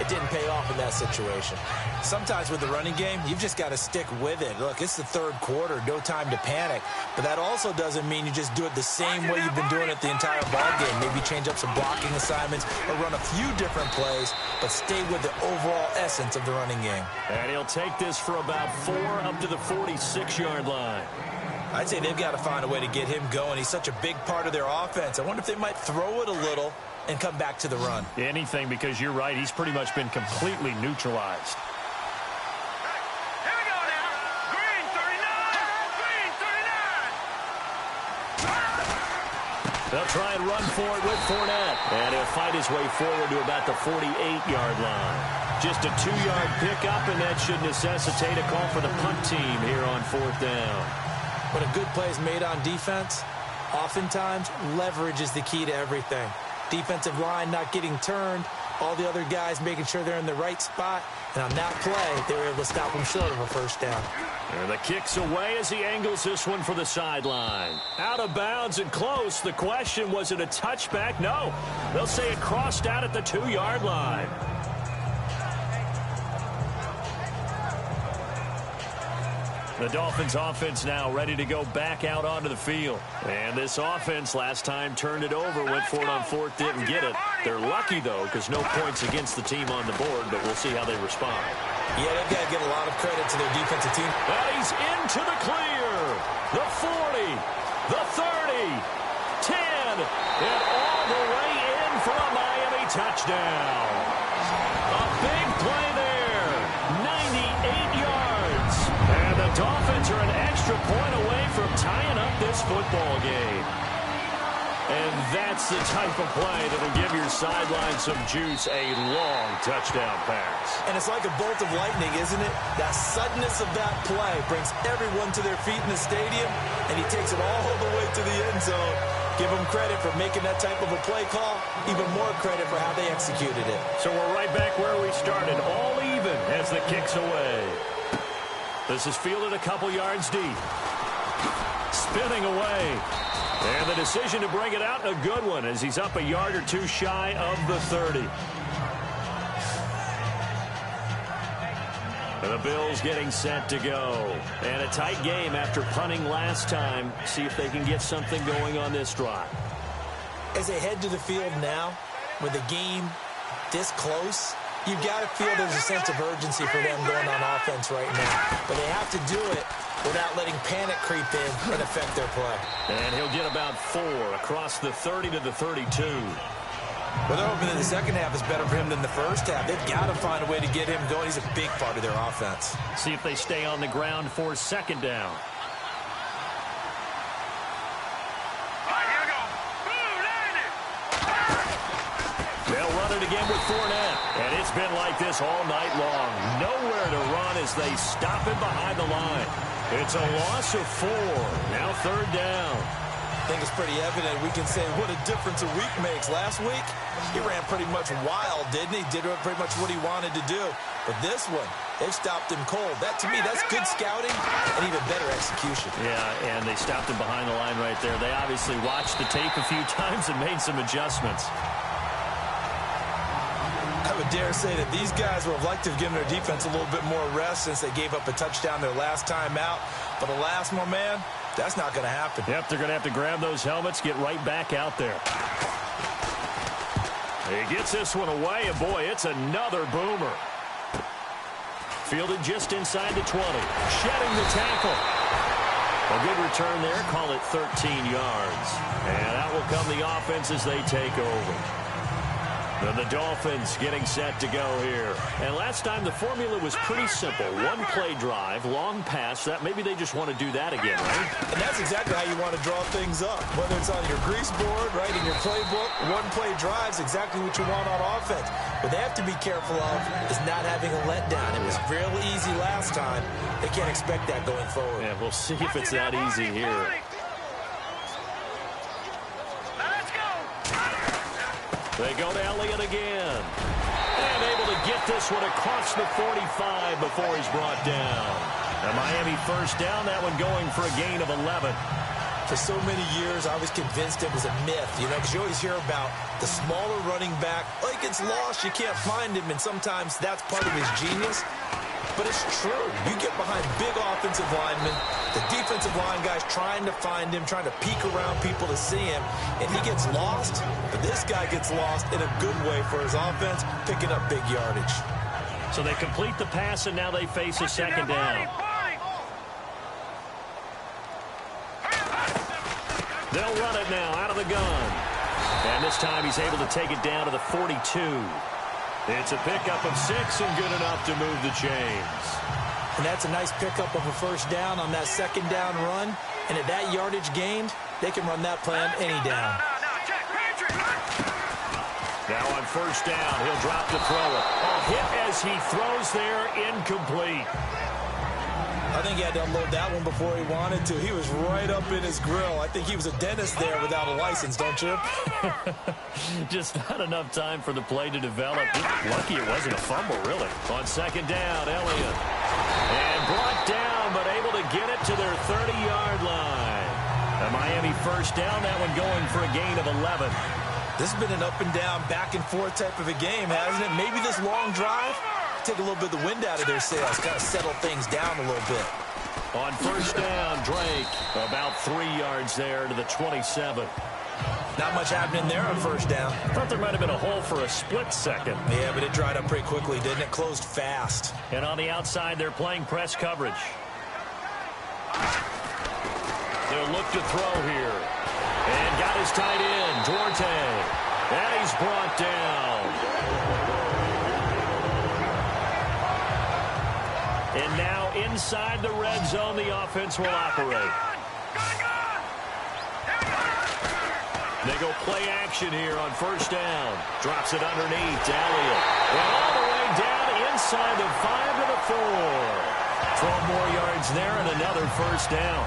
Speaker 2: It didn't pay off in that situation.
Speaker 4: Sometimes with the running game, you've just got to stick with it. Look, it's the third quarter, no time to panic. But that also doesn't mean you just do it the same way you've been doing it the entire ball game. Maybe change up some blocking assignments or run a few different plays, but stay with the overall essence of the running game.
Speaker 1: And he'll take this for about 4 up to the 46-yard line.
Speaker 4: I'd say they've got to find a way to get him going. He's such a big part of their offense. I wonder if they might throw it a little and come back to the run.
Speaker 1: Anything, because you're right. He's pretty much been completely neutralized.
Speaker 3: Here we go now. Green 39. Green 39.
Speaker 1: They'll try and run for it with Fournette. And he'll fight his way forward to about the 48-yard line. Just a 2-yard pickup, and that should necessitate a call for the punt team here on 4th down.
Speaker 2: When a good play is made on defense, oftentimes leverage is the key to everything. Defensive line not getting turned, all the other guys making sure they're in the right spot, and on that play, they were able to stop him short of a first down.
Speaker 1: And the kick's away as he angles this one for the sideline. Out of bounds and close. The question, was it a touchback? No. They'll say it crossed out at the 2-yard line. The Dolphins offense now ready to go back out onto the field. And this offense last time turned it over, went for it on 4th, didn't get it. They're lucky, though, because no points against the team on the board, but we'll see how they respond.
Speaker 4: Yeah, they've got to give a lot of credit to their defensive team.
Speaker 1: And he's into the clear. The 40, the 30, 10, and all the way in for a Miami touchdown. A big play there, 98 yards. And the Dolphins are an extra point away from tying up this football game. And that's the type of play that'll give your sideline some juice, a long touchdown pass.
Speaker 4: And it's like a bolt of lightning, isn't it? That suddenness of that play brings everyone to their feet in the stadium, and he takes it all the way to the end zone. Give him credit for making that type of a play call, even more credit for how they executed it.
Speaker 1: So we're right back where we started, all even as the kick's away. This is fielded a couple yards deep. Spinning away. And the decision to bring it out, a good one, as he's up a yard or two shy of the 30. And the Bills getting set to go. And a tight game after punting last time. See if they can get something going on this drive.
Speaker 2: As they head to the field now, with the game this close, You've got to feel there's a sense of urgency for them going on offense right now. But they have to do it without letting panic creep in and affect their play.
Speaker 1: And he'll get about 4 across the 30 to the 32.
Speaker 4: Well, they're hoping that the second half is better for him than the first half. They've got to find a way to get him going. He's a big part of their offense.
Speaker 1: See if they stay on the ground for second down. They'll run it again with Fournette. And it's been like this all night long. Nowhere to run as they stop him behind the line. It's a loss of 4. Now third down.
Speaker 4: I think it's pretty evident. We can say what a difference a week makes. Last week, he ran pretty much wild, didn't he? Did pretty much what he wanted to do. But this one, they've stopped him cold. That, to me, that's good scouting and even better execution.
Speaker 1: Yeah, and they stopped him behind the line right there. They obviously watched the tape a few times and made some adjustments.
Speaker 4: I would dare say that these guys would have liked to have given their defense a little bit more rest since they gave up a touchdown their last time out. But alas, my man, that's not going to happen.
Speaker 1: Yep, they're going to have to grab those helmets, get right back out there. He gets this one away, and boy, it's another boomer. Fielded just inside the 20. Shedding the tackle. A good return there. Call it 13 yards. And out will come the offense as they take over. And the Dolphins getting set to go here. And last time the formula was pretty simple. One play drive, long pass. That maybe they just want to do that again, right?
Speaker 4: And that's exactly how you want to draw things up. Whether it's on your grease board, right, in your playbook, one play drive is exactly what you want on offense. What they have to be careful of is not having a letdown. It was real easy last time. They can't expect that going forward.
Speaker 1: Yeah, we'll see if it's that easy here. They go to Elliott again. And able to get this one across the 45 before he's brought down. A Miami first down, that one going for a gain of 11.
Speaker 2: For so many years, I was convinced it was a myth, you know, because you always hear about the smaller running back. Like, it's lost, you can't find him, and sometimes that's part of his genius. But it's true. You get behind big offensive linemen, the defensive line guys trying to find him, trying to peek around people to see him, and he gets lost. But this guy gets lost in a good way for his offense, picking up big yardage.
Speaker 1: So they complete the pass, and now they face a second down. They'll run it now out of the gun. And this time he's able to take it down to the 42. It's a pickup of 6 and good enough to move the chains.
Speaker 2: And that's a nice pickup of a first down on that second down run. And at that yardage gained, they can run that play on any down.
Speaker 1: Now on first down, he'll drop to throw it. A hit as he throws there, incomplete.
Speaker 4: I think he had to unload that one before he wanted to. He was right up in his grill. I think he was a dentist there without a license, don't you?
Speaker 1: Just not enough time for the play to develop. Lucky it wasn't a fumble, really. On second down, Elliott. And brought down, but able to get it to their 30-yard line. A Miami first down, that one going for a gain of 11.
Speaker 4: This has been an up-and-down, back-and-forth type of a game, hasn't it? Maybe this long drive take a little bit of the wind out of their sails, kind of settle things down a little bit.
Speaker 1: On first down, Drake about 3 yards there to the 27.
Speaker 4: Not much happening there on first down.
Speaker 1: Thought there might have been a hole for a split second.
Speaker 4: Yeah, but it dried up pretty quickly, didn't it? Closed fast.
Speaker 1: And on the outside, they're playing press coverage. They'll look to throw here. And got his tight end, Duarte. And he's brought down. And now inside the red zone, the offense will operate. They go play action here on first down. Drops it underneath to Elliott. And all the way down inside the 5 to the 4. 12 more yards there and another first down.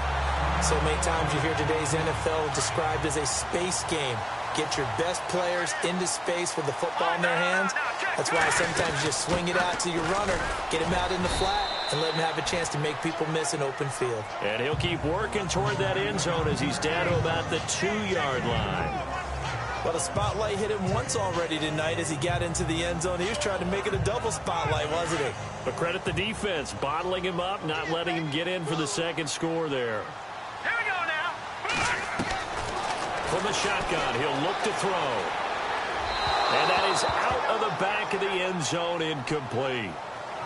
Speaker 2: So many times you hear today's NFL described as a space game. Get your best players into space with the football in their hands. That's why sometimes you just swing it out to your runner, get him out in the flat, and let him have a chance to make people miss an open field.
Speaker 1: And he'll keep working toward that end zone as he's down to about the 2-yard line.
Speaker 4: Well, the spotlight hit him once already tonight as he got into the end zone. He was trying to make it a double spotlight, wasn't he?
Speaker 1: But credit the defense, bottling him up, not letting him get in for the second score there.
Speaker 3: Here we go now.
Speaker 1: From the shotgun, he'll look to throw. And that is out of the back of the end zone, incomplete.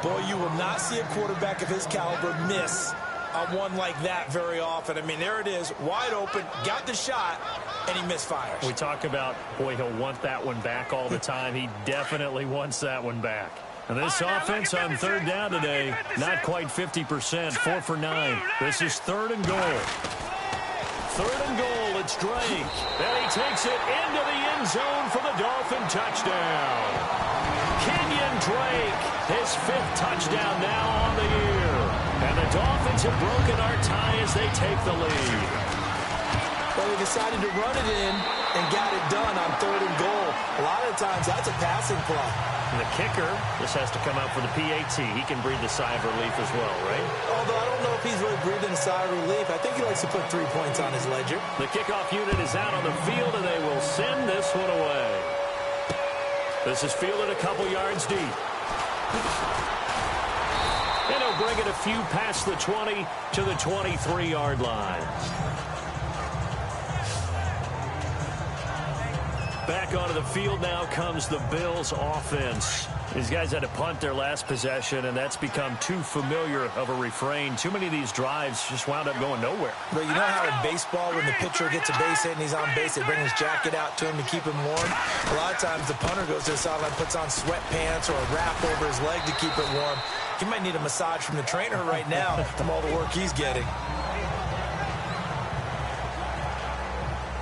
Speaker 4: Boy, you will not see a quarterback of his caliber miss on one like that very often. I mean, there it is, wide open, got the shot, and he misfires.
Speaker 1: We talk about, boy, he'll want that one back all the time. He definitely wants that one back. And this offense on third down today, not quite 50%, 4 for 9. This is third and goal. Third and goal, it's Drake. And he takes it into the end zone for the Dolphin touchdown. Kenyon Drake, his 5th touchdown now on the year. And the Dolphins have broken our tie as they take the lead.
Speaker 2: Well, they decided to run it in and got it done on third and goal. A lot of times, that's a passing play.
Speaker 1: And the kicker, this has to come out for the PAT. He can breathe a sigh of relief as well, right?
Speaker 2: Although I don't know if he's really breathing a sigh of relief. I think he likes to put 3 points on his ledger.
Speaker 1: The kickoff unit is out on the field, and they will send this one away. This is fielded a couple yards deep. And he'll bring it a few past the 20 to the 23-yard line. Back onto the field now comes the Bills offense. These guys had to punt their last possession, and that's become too familiar of a refrain. Too many of these drives just wound up going nowhere.
Speaker 2: But you know how in baseball, when the pitcher gets a base hit and he's on base, they bring his jacket out to him to keep him warm? A lot of times the punter goes to the sideline, puts on sweatpants or a wrap over his leg to keep it warm. He might need a massage from the trainer right now from all the work he's getting.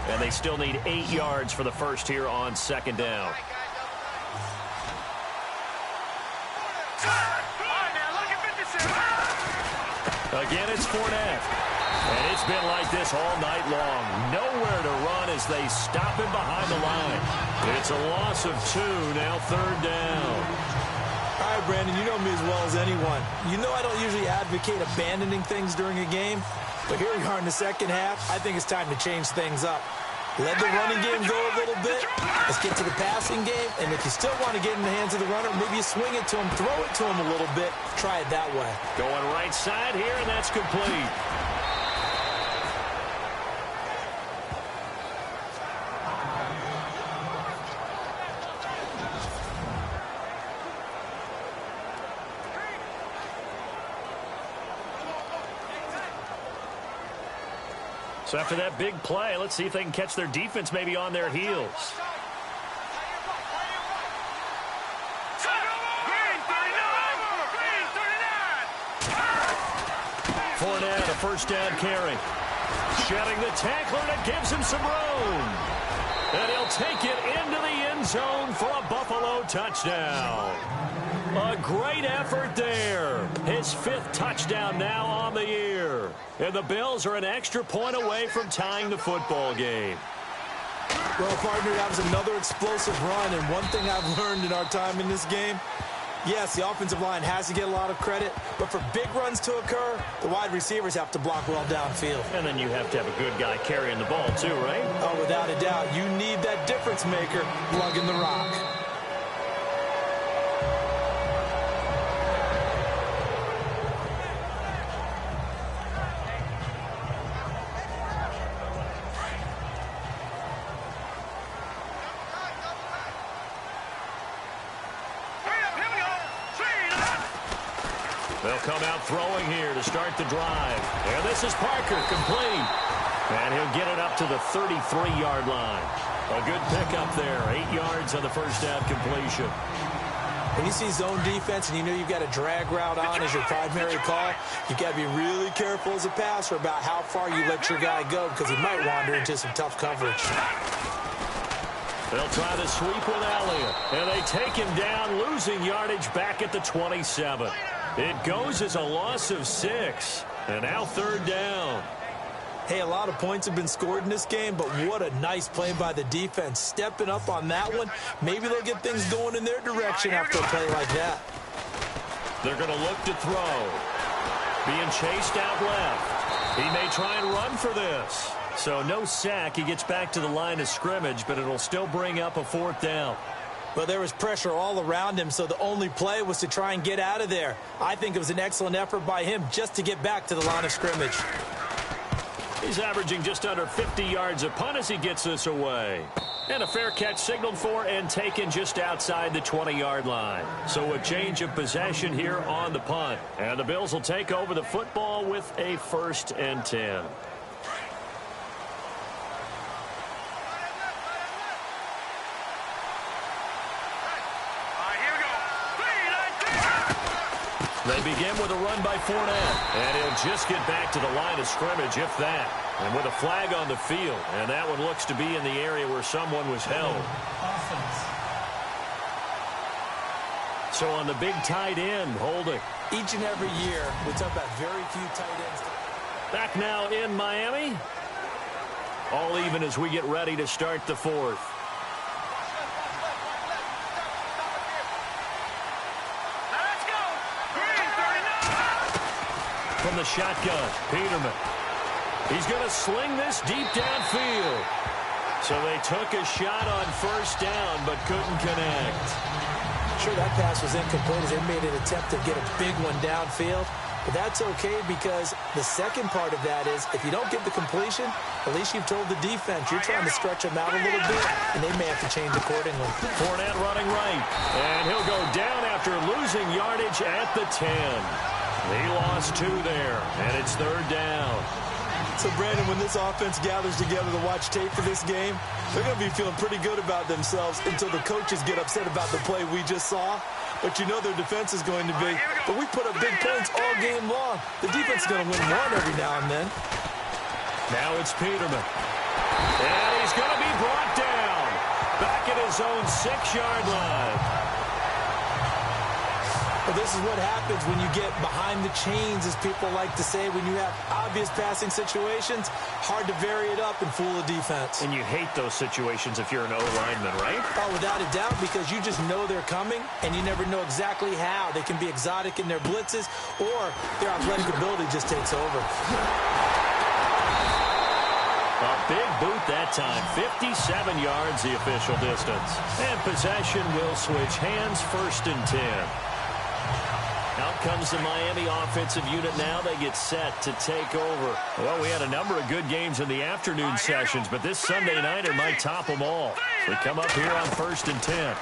Speaker 1: And they still need 8 yards for the first here on second down. Again, it's Fournette. And it's been like this all night long. Nowhere to run as they stop him behind the line. It's a loss of 2, now third down.
Speaker 2: All right, Brandon, you know me as well as anyone. You know I don't usually advocate abandoning things during a game. But here we are in the second half. I think it's time to change things up. Let the running game go a little bit. Let's get to the passing game. And if you still want to get in the hands of the runner, maybe you swing it to him, throw it to him a little bit. Try it that way.
Speaker 1: Going right side here, and that's complete. So after that big play, let's see if they can catch their defense maybe on their heels. Fournette, a first down carry. Shedding the tackler, and it gives him some room. And he'll take it into the end zone for a Buffalo touchdown. A great effort there. His 5th touchdown now on the year. And the Bills are an extra point away from tying the football game.
Speaker 2: Well, partner, that was another explosive run. And one thing I've learned in our time in this game, yes, the offensive line has to get a lot of credit. But for big runs to occur, the wide receivers have to block well downfield.
Speaker 1: And then you have to have a good guy carrying the ball too, right?
Speaker 2: Oh, without a doubt. You need that difference maker lugging the rock.
Speaker 1: They'll come out throwing here to start the drive. And this is Parker, complete. And he'll get it up to the 33-yard line. A good pickup there, 8 yards on the first down completion.
Speaker 2: When you see zone defense and you know you've got a drag route on as your primary call, you've got to be really careful as a passer about how far you let your guy go because he might wander into some tough coverage.
Speaker 1: They'll try the sweep with Elliott. And they take him down, losing yardage back at the 27. It goes as a loss of 6. And now third down.
Speaker 2: Hey, a lot of points have been scored in this game, but what a nice play by the defense. Stepping up on that one. Maybe they'll get things going in their direction after a play like that.
Speaker 1: They're going to look to throw. Being chased out left. He may try and run for this. So no sack. He gets back to the line of scrimmage, but it'll still bring up a 4th down.
Speaker 2: Well, there was pressure all around him, so the only play was to try and get out of there. I think it was an excellent effort by him just to get back to the line of scrimmage.
Speaker 1: He's averaging just under 50 yards a punt as he gets this away. And a fair catch signaled for and taken just outside the 20-yard line. So a change of possession here on the punt. And the Bills will take over the football with a 1st and 10. They begin with a run by Fournette. And he'll just get back to the line of scrimmage, if that. And with a flag on the field. And that one looks to be in the area where someone was held. So on the big tight end, holding.
Speaker 2: Each and every year, we talk about very few tight ends.
Speaker 1: Back now in Miami. All even as we get ready to start the 4th. From the shotgun, Peterman. He's going to sling this deep downfield. So they took a shot on 1st down, but couldn't connect.
Speaker 2: Sure, that pass was incomplete as they made an attempt to get a big one downfield. But that's okay because the second part of that is if you don't get the completion, at least you've told the defense you're trying to stretch them out a little bit, and they may have to change accordingly.
Speaker 1: Fournette running right, and he'll go down after losing yardage at the 10. He lost 2 there, and it's 3rd down.
Speaker 4: So, Brandon, when this offense gathers together to watch tape for this game, they're going to be feeling pretty good about themselves until the coaches get upset about the play we just saw. But you know their defense is going to be. But we put up big points all game long. The defense is going to win one every now and then.
Speaker 1: Now it's Peterman. And he's going to be brought down. Back at his own 6-yard line.
Speaker 2: Well, this is what happens when you get behind the chains, as people like to say. When you have obvious passing situations, hard to vary it up and fool a defense.
Speaker 1: And you hate those situations if you're an O-lineman, right?
Speaker 2: Oh, without a doubt, because you just know they're coming, and you never know exactly how. They can be exotic in their blitzes, or their athletic ability just takes over.
Speaker 1: A big boot that time. 57 yards the official distance. And possession will switch hands, 1st and 10. Out comes the Miami offensive unit now. They get set to take over. Well, we had a number of good games in the afternoon sessions, but this Sunday nighter might top them all. We come up here on 1st and 10.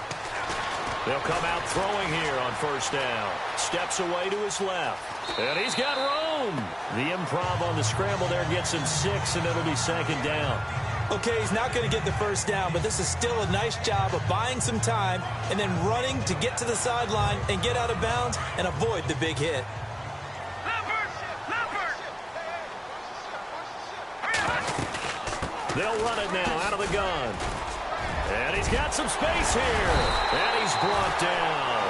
Speaker 1: They'll come out throwing here on 1st down. Steps away to his left. And he's got room. The improv on the scramble there gets him 6, and it'll be 2nd down.
Speaker 2: Okay, he's not going to get the 1st down, but this is still a nice job of buying some time and then running to get to the sideline and get out of bounds and avoid the big hit.
Speaker 1: They'll run it now out of the gun. And he's got some space here. And he's brought down.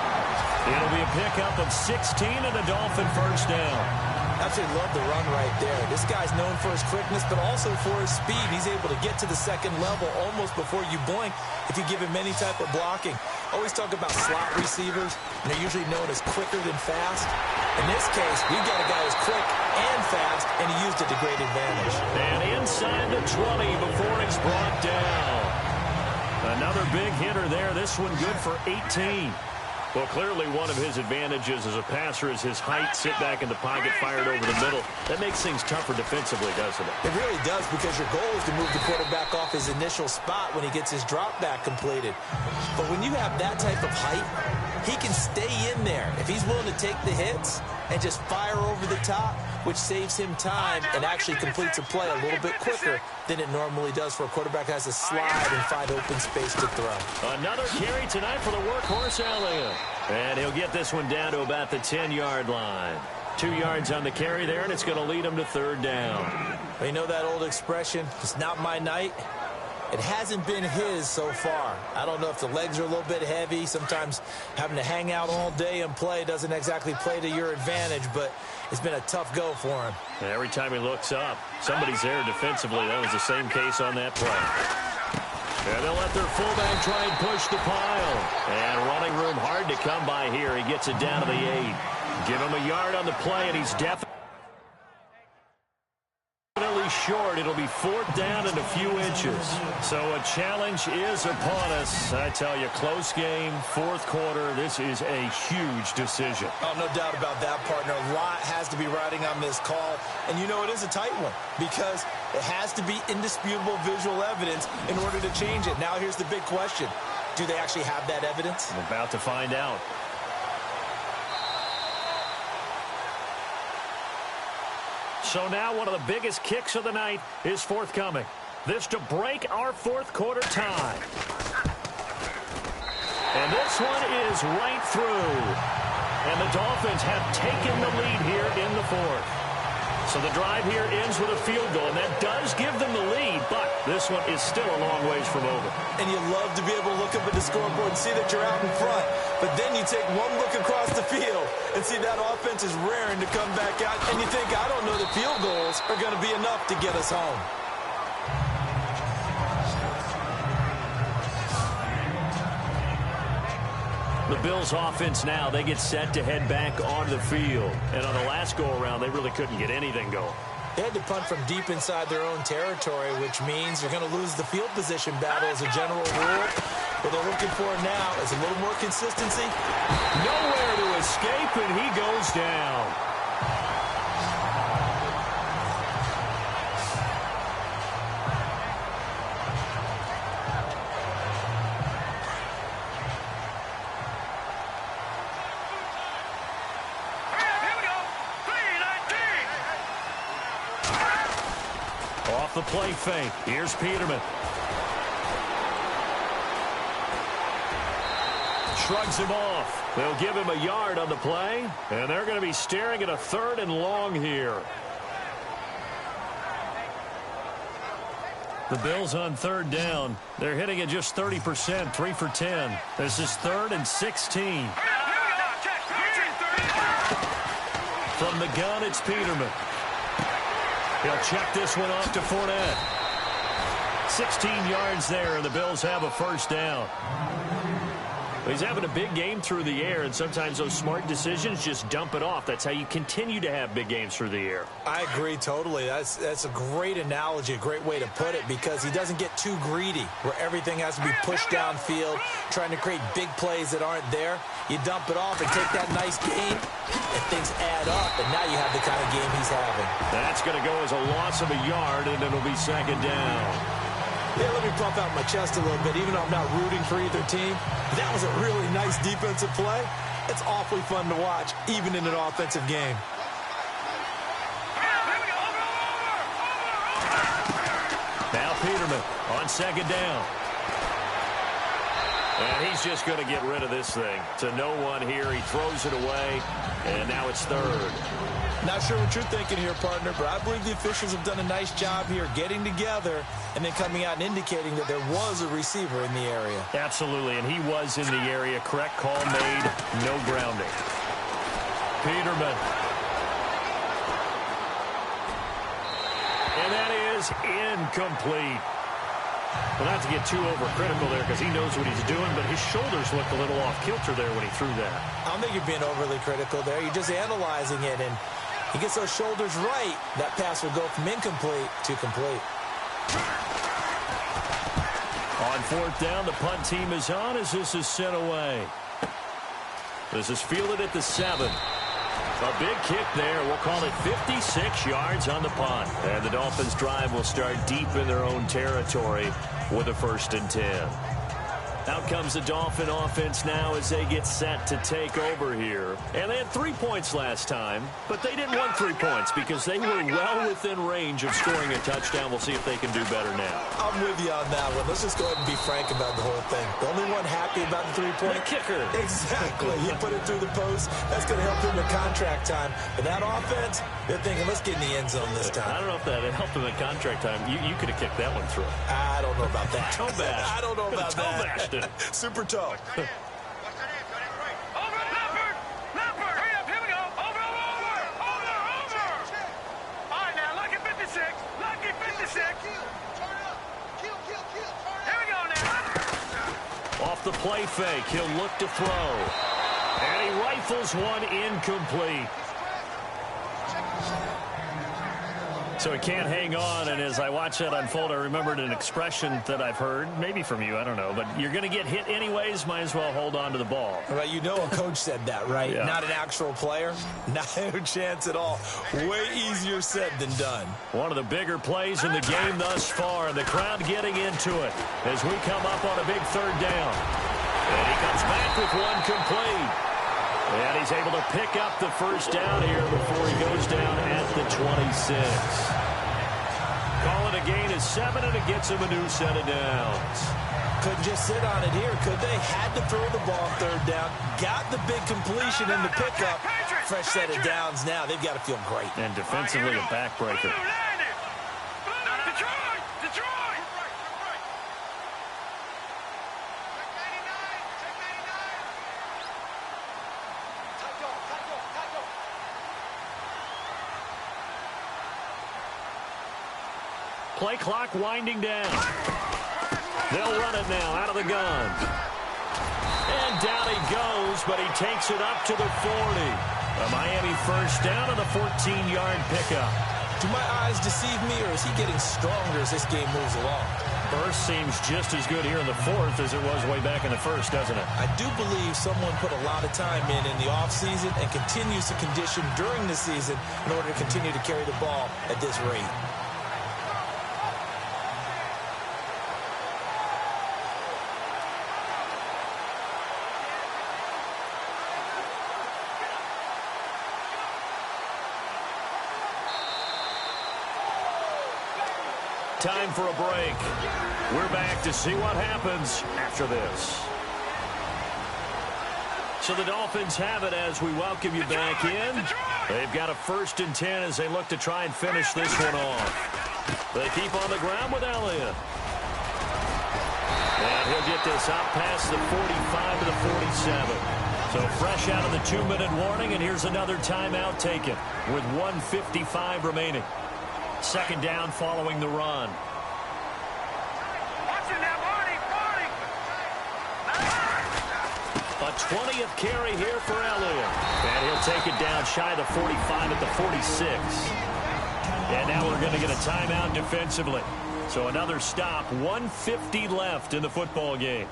Speaker 1: It'll be a pickup of 16 and a Dolphin 1st down.
Speaker 2: Absolutely love the run right there. This guy's known for his quickness, but also for his speed. He's able to get to the 2nd level almost before you blink if you give him any type of blocking. Always talk about slot receivers, and they're usually known as quicker than fast. In this case, we've got a guy who's quick and fast, and he used it to great advantage.
Speaker 1: And inside the 20 before he's brought down. Another big hitter there. This one good for 18. Well, clearly one of his advantages as a passer is his height. Sit back in the pocket, fired over the middle. That makes things tougher defensively, doesn't it?
Speaker 2: It really does, because your goal is to move the quarterback off his initial spot when he gets his drop back completed. But when you have that type of height, he can stay in there. If he's willing to take the hits and just fire over the top, which saves him time and actually completes a play a little bit quicker than it normally does for a quarterback has to slide and find open space to throw.
Speaker 1: Another carry tonight for the workhorse Elliott. And he'll get this one down to about the 10-yard line. 2 yards on the carry there, and it's going to lead him to 3rd down.
Speaker 2: Well, you know that old expression, it's not my night. It hasn't been his so far. I don't know if the legs are a little bit heavy. Sometimes having to hang out all day and play doesn't exactly play to your advantage, but it's been a tough go for him.
Speaker 1: And every time he looks up, somebody's there defensively. That was the same case on that play. And they'll let their fullback try and push the pile. And running room hard to come by here. He gets it down to the 8. Give him a yard on the play, and he's definitely way short. It'll be 4th down and a few inches. So a challenge is upon us. I tell you, close game, 4th quarter. This is a huge decision.
Speaker 4: Oh, no doubt about that, partner. A lot has to be riding on this call. And you know it is a tight one because it has to be indisputable visual evidence in order to change it. Now here's the big question. Do they actually have that evidence?
Speaker 1: I'm about to find out. So now one of the biggest kicks of the night is forthcoming. This to break our 4th quarter tie. And this one is right through. And the Dolphins have taken the lead here in the 4th. So the drive here ends with a field goal, and that does give them the lead, but this one is still a long ways from over.
Speaker 4: And you love to be able to look up at the scoreboard and see that you're out in front. But then you take one look across the field and see that offense is raring to come back out. And you think, I don't know, the field goals are going to be enough to get us home.
Speaker 1: The Bills offense now, they get set to head back on the field. And on the last go-around, they really couldn't get anything going.
Speaker 2: They had to punt from deep inside their own territory, which means you're going to lose the field position battle as a general rule. What they're looking for now is a little more consistency.
Speaker 1: Nowhere to escape, and he goes down. Off the play fake. Here's Peterman. Shrugs him off. They'll give him a yard on the play, and they're going to be staring at a 3rd and long here. The Bills on 3rd down. They're hitting at just 30%, 3 for 10. This is 3rd and 16. From the gun, it's Peterman. He'll check this one off to Fournette. 16 yards there, and the Bills have a 1st down. He's having a big game through the air, and sometimes those smart decisions just dump it off. That's how you continue to have big games through the air.
Speaker 2: I agree totally. That's a great analogy, a great way to put it, because he doesn't get too greedy where everything has to be pushed downfield, trying to create big plays that aren't there. You dump it off and take that nice gain, and things add up, and now you have the kind of game he's having.
Speaker 1: That's going to go as a loss of a yard, and it'll be 2nd down.
Speaker 2: Yeah, let me pump out my chest a little bit, even though I'm not rooting for either team. That was a really nice defensive play. It's awfully fun to watch, even in an offensive game.
Speaker 1: Now Peterman on 2nd down. And he's just going to get rid of this thing. To no one here. He throws it away, and now it's 3rd.
Speaker 2: Not sure what you're thinking here, partner, but I believe the officials have done a nice job here getting together and then coming out and indicating that there was a receiver in the area.
Speaker 1: Absolutely, and he was in the area. Correct call made. No grounding. Peterman. And that is incomplete. Well, not to get too overcritical there because he knows what he's doing, but his shoulders looked a little off kilter there when he threw that.
Speaker 2: I don't think you're being overly critical there. You're just analyzing it, and he gets those shoulders right. That pass will go from incomplete to complete.
Speaker 1: On 4th down, the punt team is on as this is sent away. This is fielded at the 7. A big kick there. We'll call it 56 yards on the punt. And the Dolphins' drive will start deep in their own territory with a 1st and 10. Out comes the Dolphin offense now as they get set to take over here. And they had 3 points last time, but they didn't want 3 points because they were well within range of scoring a touchdown. We'll see if they can do better now.
Speaker 2: I'm with you on that one. Let's just go ahead and be frank about the whole thing. The only one happy about the 3-point?
Speaker 1: The kicker.
Speaker 2: Exactly. He put it through the post. That's going to help him in contract time. But that offense, they're thinking, let's get in the end zone this time.
Speaker 1: I don't know if that helped him in contract time. You could have kicked that one through.
Speaker 2: I don't know about that.
Speaker 1: Toe bash.
Speaker 2: I don't know about that.
Speaker 1: Toe bashed it.
Speaker 2: Super toe.
Speaker 3: Over, Leopard! Leopard! Hurry up, here we go! Over! All right, now, lucky 56! Lucky 56! Kill! Here we go now!
Speaker 1: Off the play fake, he'll look to throw. And he rifles one incomplete. So he can't hang on, and as I watch that unfold, I remembered an expression that I've heard, maybe from you, I don't know, but you're going to get hit anyways, might as well hold on to the ball.
Speaker 4: Well, you know a coach said that, right?
Speaker 1: Yeah.
Speaker 4: Not an actual player. No chance at all. Way easier said than done.
Speaker 1: One of the bigger plays in the game thus far, and the crowd getting into it as we come up on a big third down. And he comes back with one complete. And he's able to pick up the first down here before he goes down at the 26. Call it a gain of 7, and it gets him a new set of downs.
Speaker 4: Couldn't just sit on it here, could they? Had to throw the ball third down. Got the big completion in the pickup. Fresh set of downs now. They've got to feel great.
Speaker 1: And defensively a backbreaker. Play clock winding down. They'll run it now out of the gun. And down he goes, but he takes it up to the 40. A Miami first down on the 14-yard pickup.
Speaker 4: Do my eyes deceive me, or is he getting stronger as this game moves along?
Speaker 1: Burst seems just as good here in the fourth as it was way back in the first, doesn't it?
Speaker 4: I do believe someone put a lot of time in the offseason and continues to condition during the season in order to continue to carry the ball at this rate.
Speaker 1: Time for a break. We're back to see what happens after this. So the Dolphins have it as we welcome you back in. They've got a 1st and 10 as they look to try and finish this one off. They keep on the ground with Elliott. And he'll get this out past the 45 to the 47. So fresh out of the 2-minute warning, and here's another timeout taken with 1:55 remaining. 2nd down following the run. A 20th carry here for Elliott. And he'll take it down shy of the 45 at the 46. And now we're going to get a timeout defensively. So another stop, 1:50 left in the football game.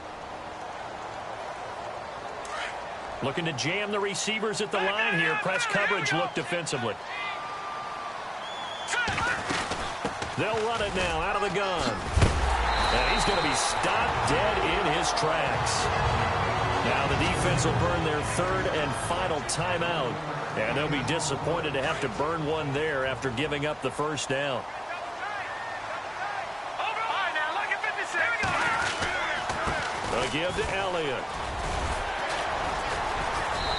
Speaker 1: Looking to jam the receivers at the line here. Press coverage look defensively. They'll run it now out of the gun. And he's going to be stopped dead in his tracks. Now the defense will burn their 3rd and final timeout. And they'll be disappointed to have to burn one there after giving up the first down. They'll give to Elliott.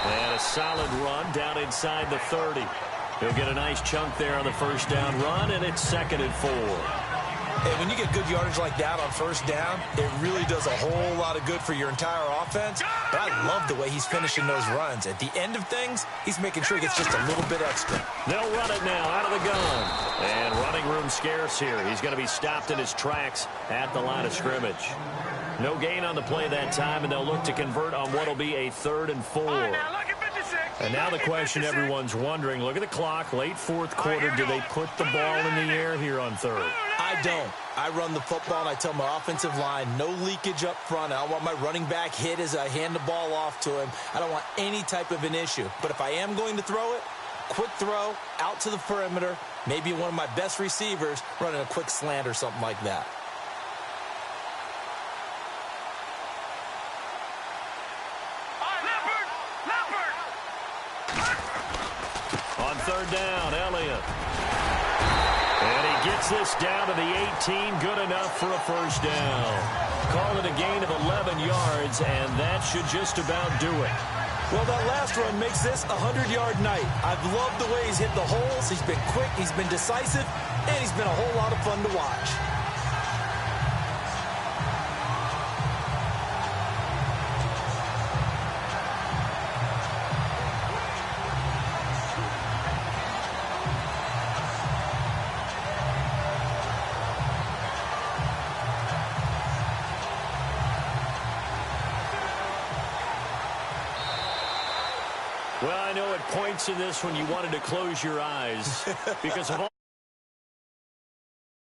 Speaker 1: And a solid run down inside the 30. He'll get a nice chunk there on the first down run, and it's 2nd and 4.
Speaker 4: Hey, when you get good yardage like that on first down, it really does a whole lot of good for your entire offense. But I love the way he's finishing those runs. At the end of things, he's making sure he gets just a little bit extra.
Speaker 1: They'll run it now out of the gun. And running room scarce here. He's going to be stopped in his tracks at the line of scrimmage. No gain on the play that time, and they'll look to convert on what will be a 3rd and 4. And now the question everyone's wondering, look at the clock, late 4th quarter, do they put the ball in the air here on 3rd?
Speaker 4: I don't. I run the football, and I tell my offensive line, no leakage up front. I don't want my running back hit as I hand the ball off to him. I don't want any type of an issue. But if I am going to throw it, quick throw, out to the perimeter, maybe one of my best receivers running a quick slant or something like that.
Speaker 1: On 3rd down, Elliott. And he gets this down to the 18, good enough for a first down. Call it a gain of 11 yards, and that should just about do it.
Speaker 4: Well, that last run makes this a 100-yard night. I've loved the way he's hit the holes. He's been quick, he's been decisive, and he's been a whole lot of fun to watch.
Speaker 1: Well, I know at points in this when you wanted to close your eyes because of all